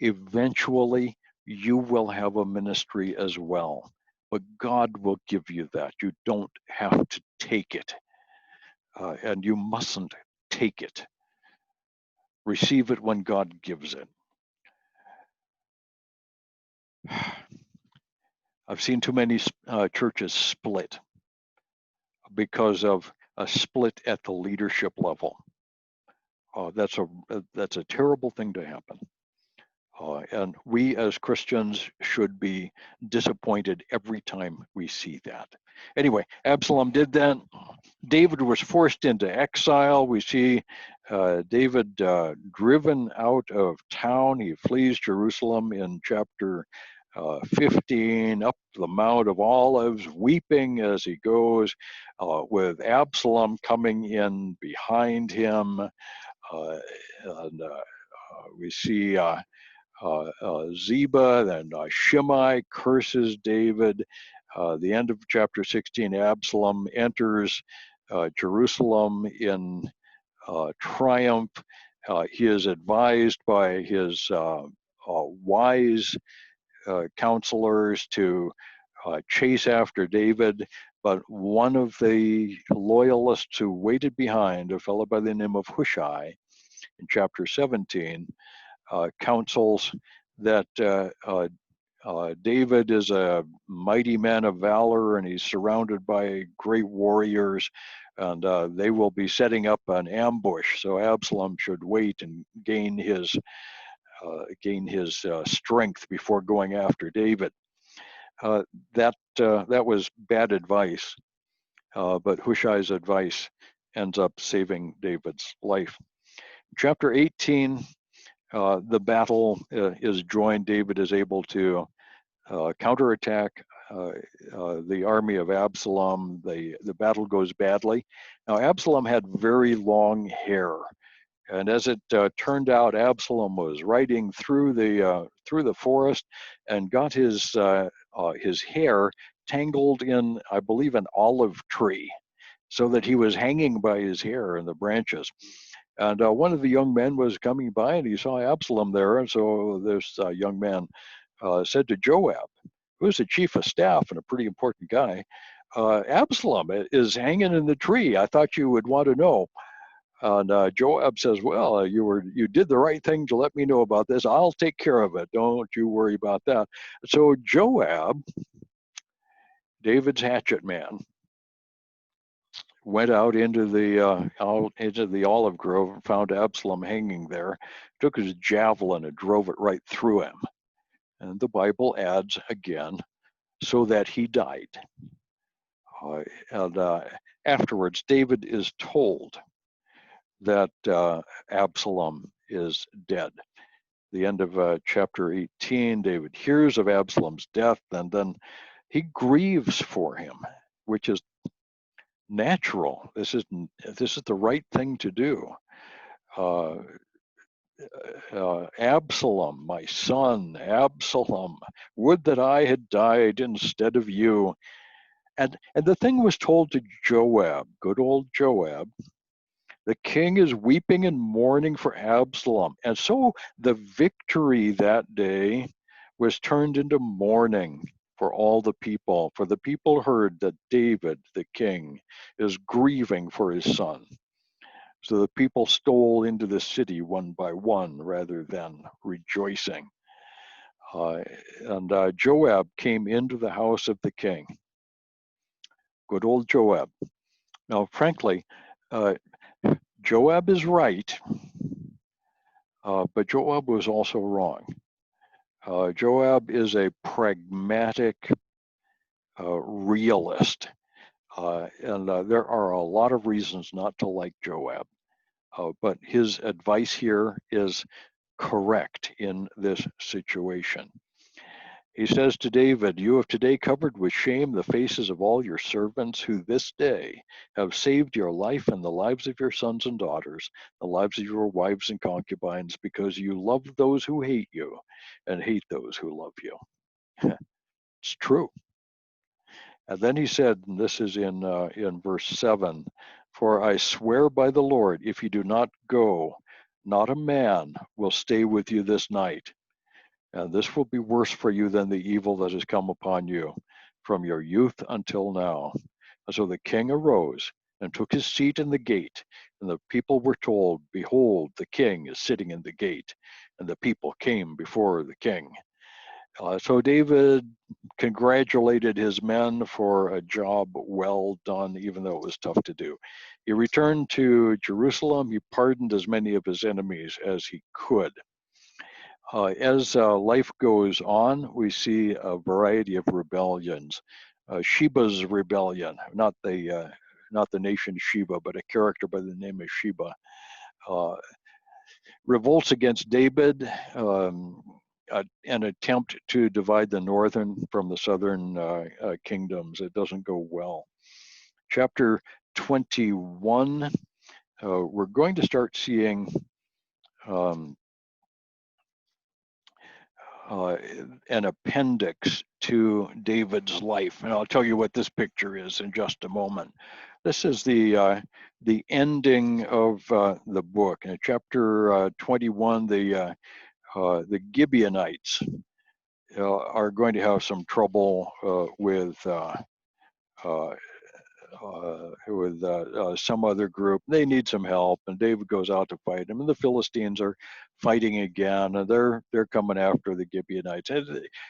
Eventually, you will have a ministry as well, but God will give you that. You don't have to take it, and you mustn't take it. Receive it when God gives it. I've seen too many churches split because of a split at the leadership level. That's a terrible thing to happen. And we as Christians should be disappointed every time we see that. Anyway, Absalom did that. David was forced into exile. We see David driven out of town. He flees Jerusalem in chapter 15, up the Mount of Olives, weeping as he goes, with Absalom coming in behind him. And we see Ziba and Shimei curses David. The end of chapter 16, Absalom enters Jerusalem in triumph. He is advised by his wise counselors to chase after David, but one of the loyalists who waited behind, a fellow by the name of Hushai, in chapter 17, counsels that David is a mighty man of valor and he's surrounded by great warriors, and they will be setting up an ambush. So Absalom should wait and gain his strength before going after David. That was bad advice, but Hushai's advice ends up saving David's life. Chapter 18. The battle is joined. David is able to counterattack the army of Absalom. The battle goes badly. Now, Absalom had very long hair, and as it turned out, Absalom was riding through the forest and got his hair tangled in, I believe, an olive tree, so that he was hanging by his hair in the branches. And one of the young men was coming by and he saw Absalom there. And so this young man said to Joab, who's the chief of staff and a pretty important guy, Absalom is hanging in the tree. I thought you would want to know. And Joab says, well, you did the right thing to let me know about this. I'll take care of it. Don't you worry about that. So Joab, David's hatchet man, went out into the olive grove and found Absalom hanging there, took his javelin and drove it right through him. And the Bible adds again, so that he died. And afterwards, David is told that Absalom is dead. The end of chapter 18, David hears of Absalom's death, and then he grieves for him, which is natural. This is the right thing to do. Absalom, my son, Absalom, would that I had died instead of you. And the thing was told to Joab, good old Joab. The king is weeping and mourning for Absalom. And so the victory that day was turned into mourning for all the people. For the people heard that David, the king, is grieving for his son. So the people stole into the city one by one rather than rejoicing. And Joab came into the house of the king. Good old Joab. Now, frankly, Joab is right, but Joab was also wrong. Joab is a pragmatic realist, and there are a lot of reasons not to like Joab, but his advice here is correct in this situation. He says to David, "You have today covered with shame the faces of all your servants who this day have saved your life and the lives of your sons and daughters, the lives of your wives and concubines, because you love those who hate you and hate those who love you." It's true. And then he said, and this is in verse 7, "For I swear by the Lord, if you do not go, not a man will stay with you this night. And this will be worse for you than the evil that has come upon you from your youth until now." And so the king arose and took his seat in the gate. And the people were told, "Behold, the king is sitting in the gate." And the people came before the king. So David congratulated his men for a job well done, even though it was tough to do. He returned to Jerusalem. He pardoned as many of his enemies as he could. As life goes on, we see a variety of rebellions. Sheba's rebellion, not the nation Sheba, but a character by the name of Sheba, revolts against David, an attempt to divide the northern from the southern kingdoms. It doesn't go well. Chapter 21, we're going to start seeing an appendix to David's life, and I'll tell you what this picture is in just a moment. This is the ending of the book. In chapter 21, the Gibeonites are going to have some trouble with some other group. They need some help, and David goes out to fight them. And the Philistines are fighting again, and they're coming after the Gibeonites.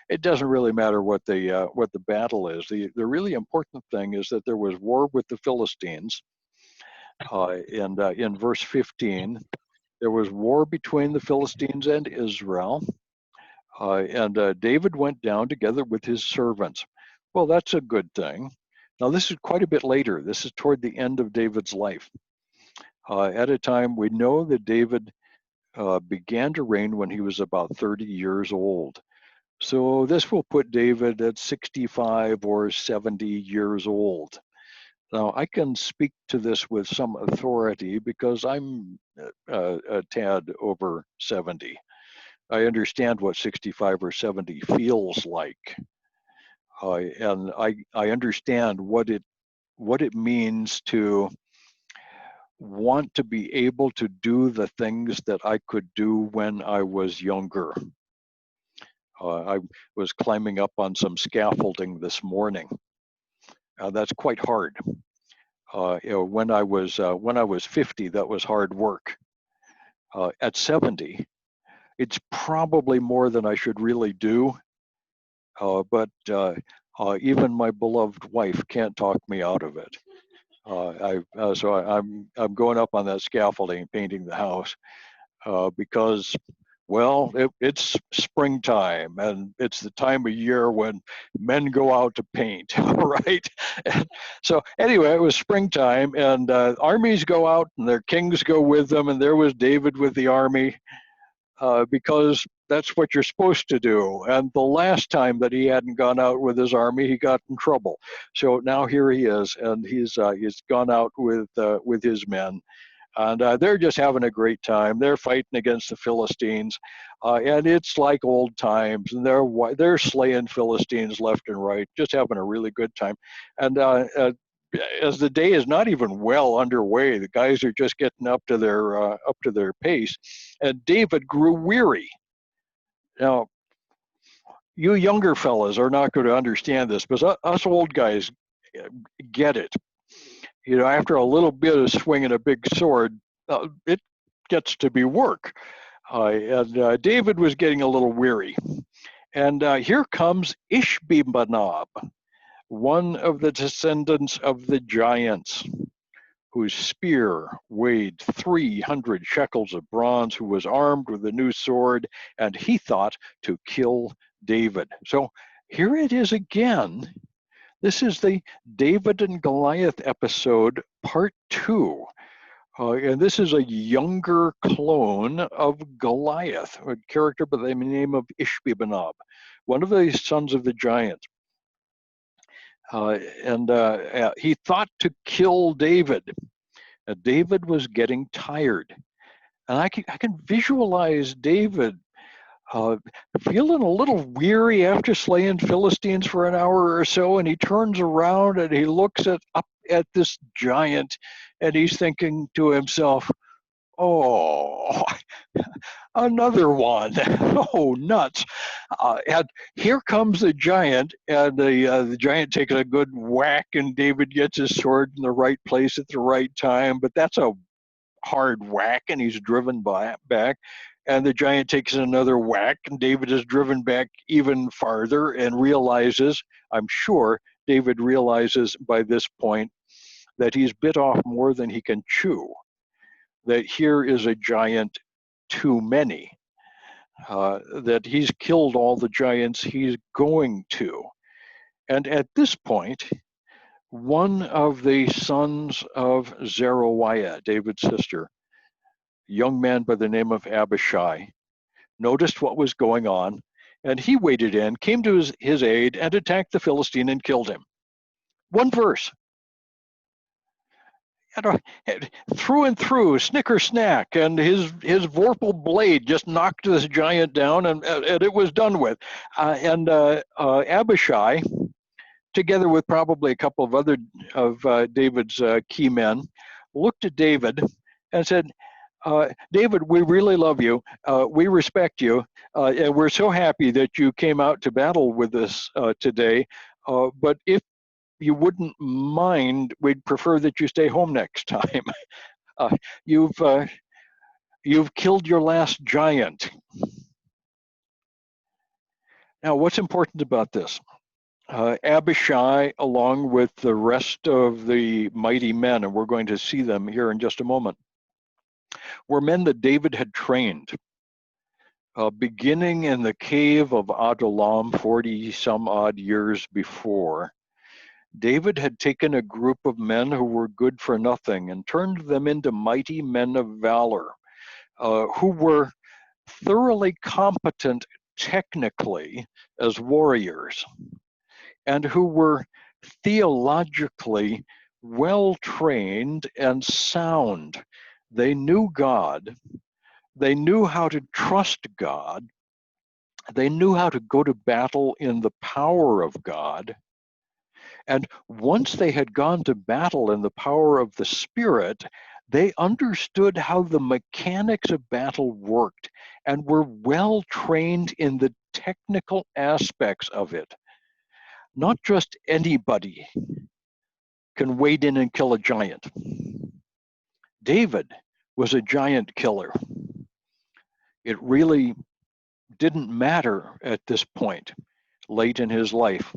It doesn't really matter what the battle is. The really important thing is that there was war with the Philistines. And in verse 15, there was war between the Philistines and Israel. And David went down together with his servants. Well, that's a good thing. Now, this is quite a bit later. This is toward the end of David's life. At a time, we know that David began to reign when he was about 30 years old. So this will put David at 65 or 70 years old. Now, I can speak to this with some authority because I'm a tad over 70. I understand what 65 or 70 feels like. And I understand what it means to want to be able to do the things that I could do when I was younger. I was climbing up on some scaffolding this morning. That's quite hard. When I was 50, that was hard work. At 70, it's probably more than I should really do. But even my beloved wife can't talk me out of it. So I'm going up on that scaffolding, painting the house, because, well, it's springtime, and it's the time of year when men go out to paint, right? And so anyway, it was springtime, and armies go out, and their kings go with them, and there was David with the army, because that's what you're supposed to do. And the last time that he hadn't gone out with his army, he got in trouble. So now here he is, and he's gone out with his men, and they're just having a great time. They're fighting against the Philistines, and it's like old times. And they're slaying Philistines left and right, just having a really good time. And as the day is not even well underway, the guys are just getting up to their pace, and David grew weary. Now, you younger fellas are not going to understand this, but us old guys get it. You know, after a little bit of swinging a big sword, it gets to be work. And David was getting a little weary. And here comes Ishbi-Benob, one of the descendants of the giants, whose spear weighed 300 shekels of bronze, who was armed with a new sword, and he thought to kill David. So here it is again. This is the David and Goliath episode, part 2. And this is a younger clone of Goliath, a character by the name of Ishbi-Benob. one of the sons of the giant. He thought to kill David. David was getting tired. And I can visualize David feeling a little weary after slaying Philistines for an hour or so, and he turns around and he looks up at this giant, and he's thinking to himself, "Oh, another one! Oh, nuts!" And here comes the giant, and the giant takes a good whack, and David gets his sword in the right place at the right time. But that's a hard whack, and he's driven back. And the giant takes another whack, and David is driven back even farther and realizes, I'm sure David realizes by this point, that he's bit off more than he can chew, that here is a giant too many, that he's killed all the giants he's going to. And at this point, one of the sons of Zeruiah, David's sister, young man by the name of Abishai, noticed what was going on, and he waded in, came to his aid, and attacked the Philistine and killed him. One verse. Through and through, snicker snack, and his vorpal blade just knocked this giant down, and it was done with. Abishai, together with probably a couple of other of David's key men, looked at David and said, David, we really love you. We respect you. And we're so happy that you came out to battle with us today. But if you wouldn't mind, we'd prefer that you stay home next time. You've killed your last giant. Now, what's important about this? Abishai, along with the rest of the mighty men, and we're going to see them here in just a moment, were men that David had trained. Beginning in the cave of Adullam 40 some odd years before, David had taken a group of men who were good for nothing and turned them into mighty men of valor, who were thoroughly competent technically as warriors, and who were theologically well trained and sound. They knew God. They knew how to trust God. They knew how to go to battle in the power of God. And once they had gone to battle in the power of the Spirit, they understood how the mechanics of battle worked and were well trained in the technical aspects of it. Not just anybody can wade in and kill a giant. David was a giant killer. It really didn't matter at this point, late in his life,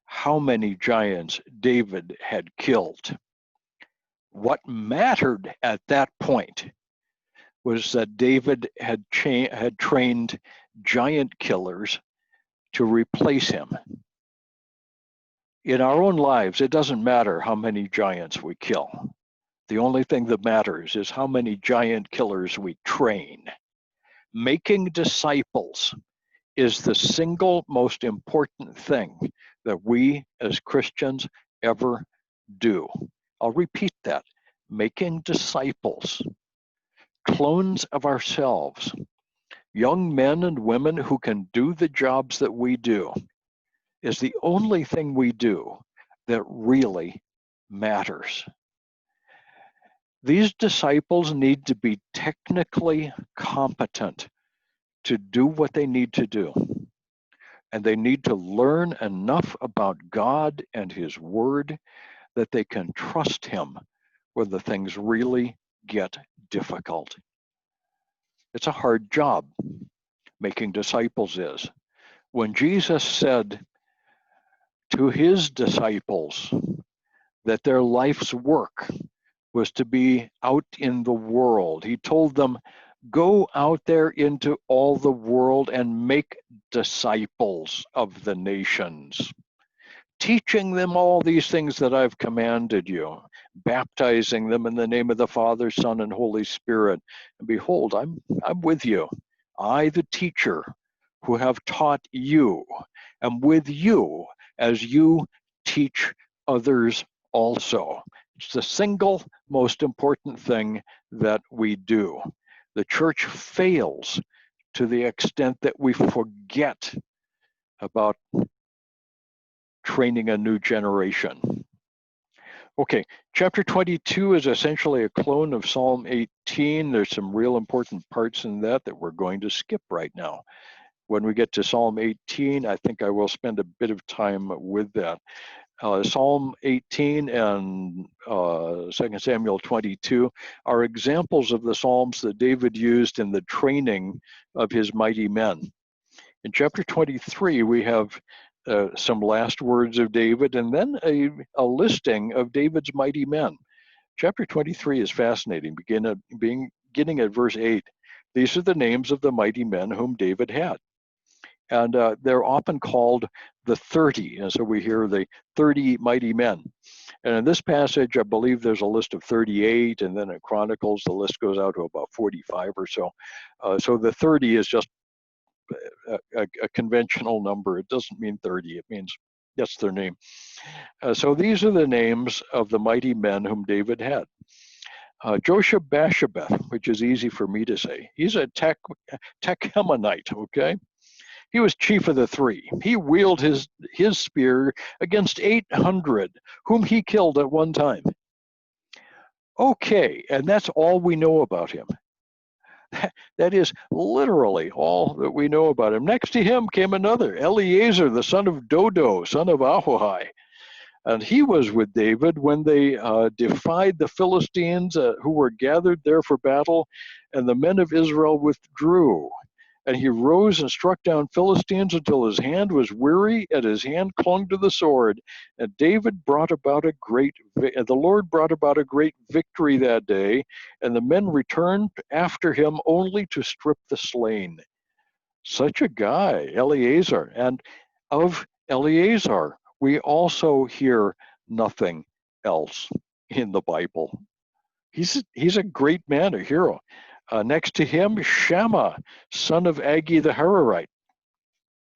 how many giants David had killed. What mattered at that point was that David had trained giant killers to replace him. In our own lives, it doesn't matter how many giants we kill. The only thing that matters is how many giant killers we train. Making disciples is the single most important thing that we as Christians ever do. I'll repeat that. Making disciples, clones of ourselves, young men and women who can do the jobs that we do, is the only thing we do that really matters. These disciples need to be technically competent to do what they need to do. And they need to learn enough about God and His Word that they can trust Him when the things really get difficult. It's a hard job, making disciples is. When Jesus said to His disciples that their life's work was to be out in the world, He told them, go out there into all the world and make disciples of the nations, teaching them all these things that I've commanded you, baptizing them in the name of the Father, Son, and Holy Spirit. And behold, I'm with you. I, the teacher, who have taught you, and with you as you teach others also. It's the single most important thing that we do. The church fails to the extent that we forget about training a new generation. Okay, chapter 22 is essentially a clone of Psalm 18. There's some real important parts in that we're going to skip right now. When we get to Psalm 18, I think I will spend a bit of time with that. Psalm 18 and 2 Samuel 22 are examples of the Psalms that David used in the training of his mighty men. In chapter 23, we have some last words of David and then a listing of David's mighty men. Chapter 23 is fascinating, beginning at verse 8. These are the names of the mighty men whom David had. And they're often called the 30. And so we hear the 30 mighty men. And in this passage, I believe there's a list of 38, and then in Chronicles, the list goes out to about 45 or so. So the 30 is just a conventional number. It doesn't mean 30, it means that's their name. So these are the names of the mighty men whom David had. Josheb-Basshebeth, which is easy for me to say. He's a Tekemonite, okay? He was chief of the three. He wielded his spear against 800, whom he killed at one time. Okay, and that's all we know about him. That is literally all that we know about him. Next to him came another, Eleazar, the son of Dodo, son of Ahohai. And he was with David when they defied the Philistines who were gathered there for battle, and the men of Israel withdrew. And he rose and struck down Philistines until his hand was weary, and his hand clung to the sword. And David brought about the Lord brought about a great victory that day, and the men returned after him only to strip the slain. Such a guy, Eleazar. And of Eleazar, we also hear nothing else in the Bible. He's a great man, a hero. Next to him, Shammah, son of Agi the Hararite.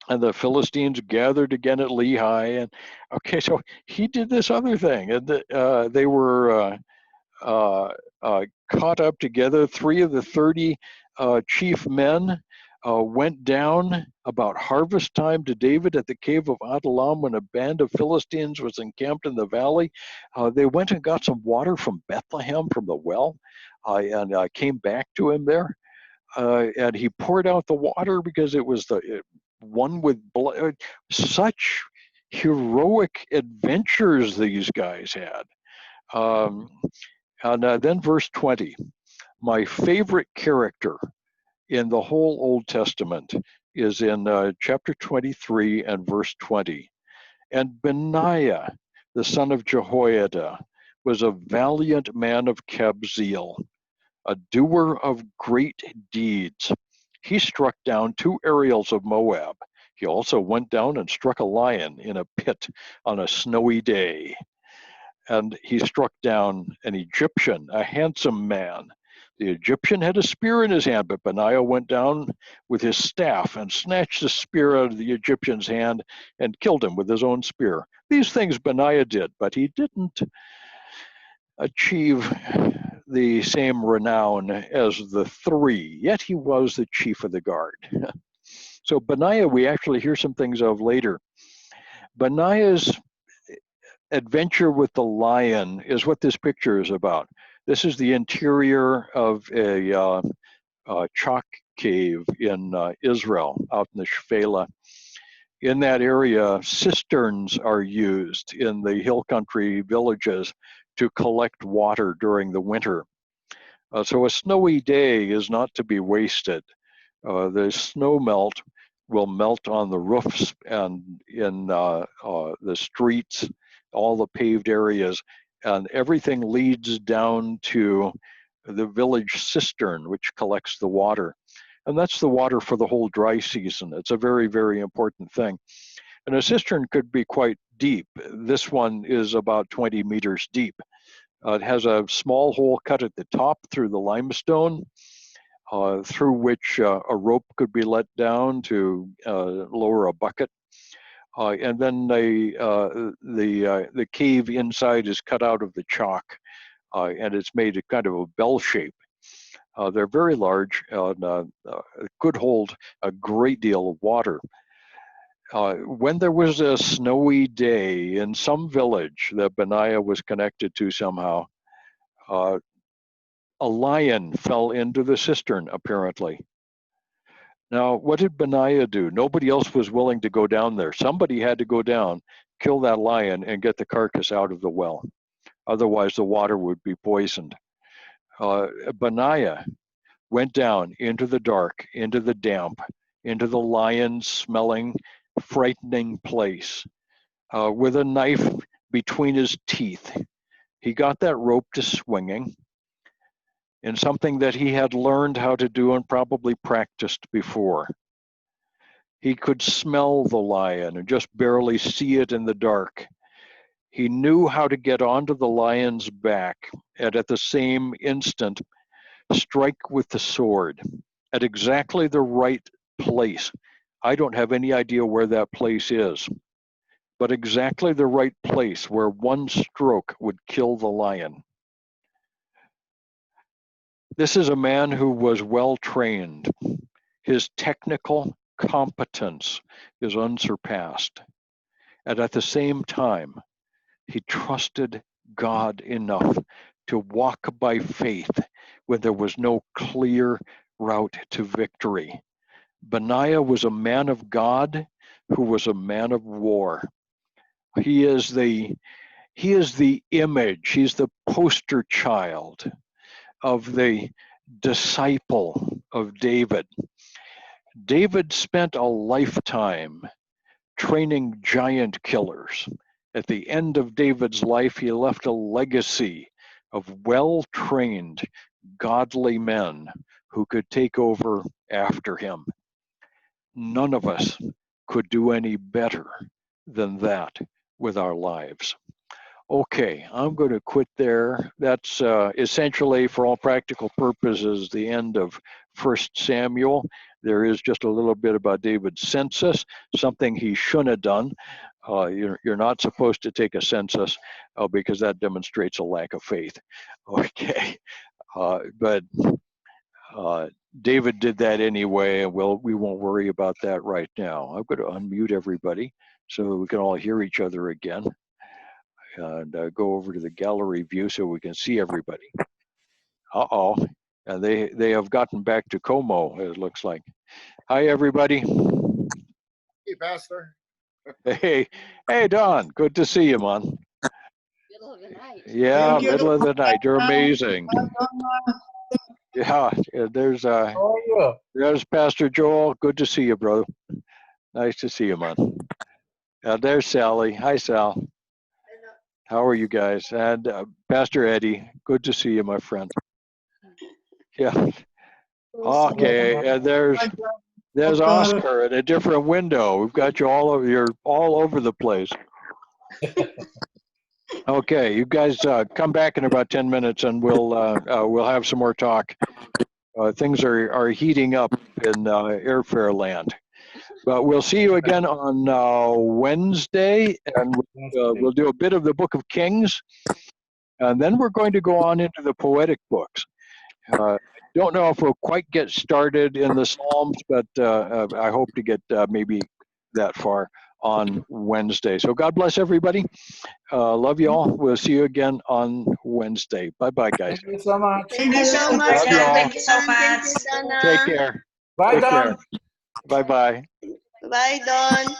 And the Philistines gathered again at Lehi. And okay, so he did this other thing. And they were caught up together. 3 of the 30 chief men went down about harvest time to David at the cave of Adullam when a band of Philistines was encamped in the valley. They went and got some water from Bethlehem from the well and came back to him there. And he poured out the water because it was one with blood. Such heroic adventures these guys had. And then verse 20, my favorite character in the whole Old Testament is in chapter 23 and verse 20. And Benaiah, the son of Jehoiada, was a valiant man of Kabzeel, a doer of great deeds. He struck down 2 Ariels of Moab. He also went down and struck a lion in a pit on a snowy day. And he struck down an Egyptian, a handsome man. The Egyptian had a spear in his hand, but Benaiah went down with his staff and snatched the spear out of the Egyptian's hand and killed him with his own spear. These things Benaiah did, but he didn't achieve the same renown as the 3, yet he was the chief of the guard. So Benaiah, we actually hear some things of later. Benaiah's adventure with the lion is what this picture is about. This is the interior of a chalk cave in Israel, out in the Shephelah. In that area, cisterns are used in the hill country villages to collect water during the winter. So a snowy day is not to be wasted. The snow melt will melt on the roofs and in the streets, all the paved areas, and everything leads down to the village cistern, which collects the water. And that's the water for the whole dry season. It's a very, very important thing. And a cistern could be quite deep. This one is about 20 meters deep. It has a small hole cut at the top through the limestone. through which a rope could be let down to lower a bucket. And then the cave inside is cut out of the chalk, and it's made a kind of a bell shape. They're very large and could hold a great deal of water. When there was a snowy day in some village that Benaiah was connected to somehow, a lion fell into the cistern, apparently. Now, what did Benaiah do? Nobody else was willing to go down there. Somebody had to go down, kill that lion, and get the carcass out of the well. Otherwise, the water would be poisoned. Benaiah went down into the dark, into the damp, into the lion-smelling, frightening place with a knife between his teeth. He got that rope to swinging in something that he had learned how to do and probably practiced before. He could smell the lion and just barely see it in the dark. He knew how to get onto the lion's back and at the same instant strike with the sword at exactly the right place. I don't have any idea where that place is, but exactly the right place where one stroke would kill the lion. This is a man who was well trained. His technical competence is unsurpassed. And at the same time, he trusted God enough to walk by faith when there was no clear route to victory. Benaiah was a man of God who was a man of war. He is the image, he's the poster child of the disciple of David. David spent a lifetime training giant killers. At the end of David's life, he left a legacy of well-trained, godly men who could take over after him. None of us could do any better than that with our lives. Okay, I'm going to quit there. That's essentially, for all practical purposes, the end of 1 Samuel. There is just a little bit about David's census, something he shouldn't have done. You're not supposed to take a census because that demonstrates a lack of faith. Okay, but David did that anyway, and we won't worry about that right now. I'm going to unmute everybody so we can all hear each other again. And go over to the gallery view so we can see everybody. Uh-oh, and they have gotten back to Como, it looks like. Hi, everybody. Hey, Pastor. Hey, Don, good to see you, man. Middle of the night. Yeah, middle of the night, you're amazing. Yeah, there's Pastor Joel, good to see you, brother. Nice to see you, man. There's Sally. Hi, Sal. How are you guys? And Pastor Eddie, good to see you, my friend. Yeah. Okay, and there's Oscar in a different window. We've got you all over. You're all over the place. Okay, you guys come back in about 10 minutes, and we'll have some more talk. Things are heating up in airfare land. But we'll see you again on Wednesday, and we'll do a bit of the Book of Kings, and then we're going to go on into the poetic books. Don't know if we'll quite get started in the Psalms, but I hope to get maybe that far on Wednesday. So God bless everybody. Love you all. We'll see you again on Wednesday. Bye-bye, guys. Thank you so much. Thank you so much. Love you all. Thank you so much. Take care. Bye, Take Don. care. Bye-bye. Bye, Don.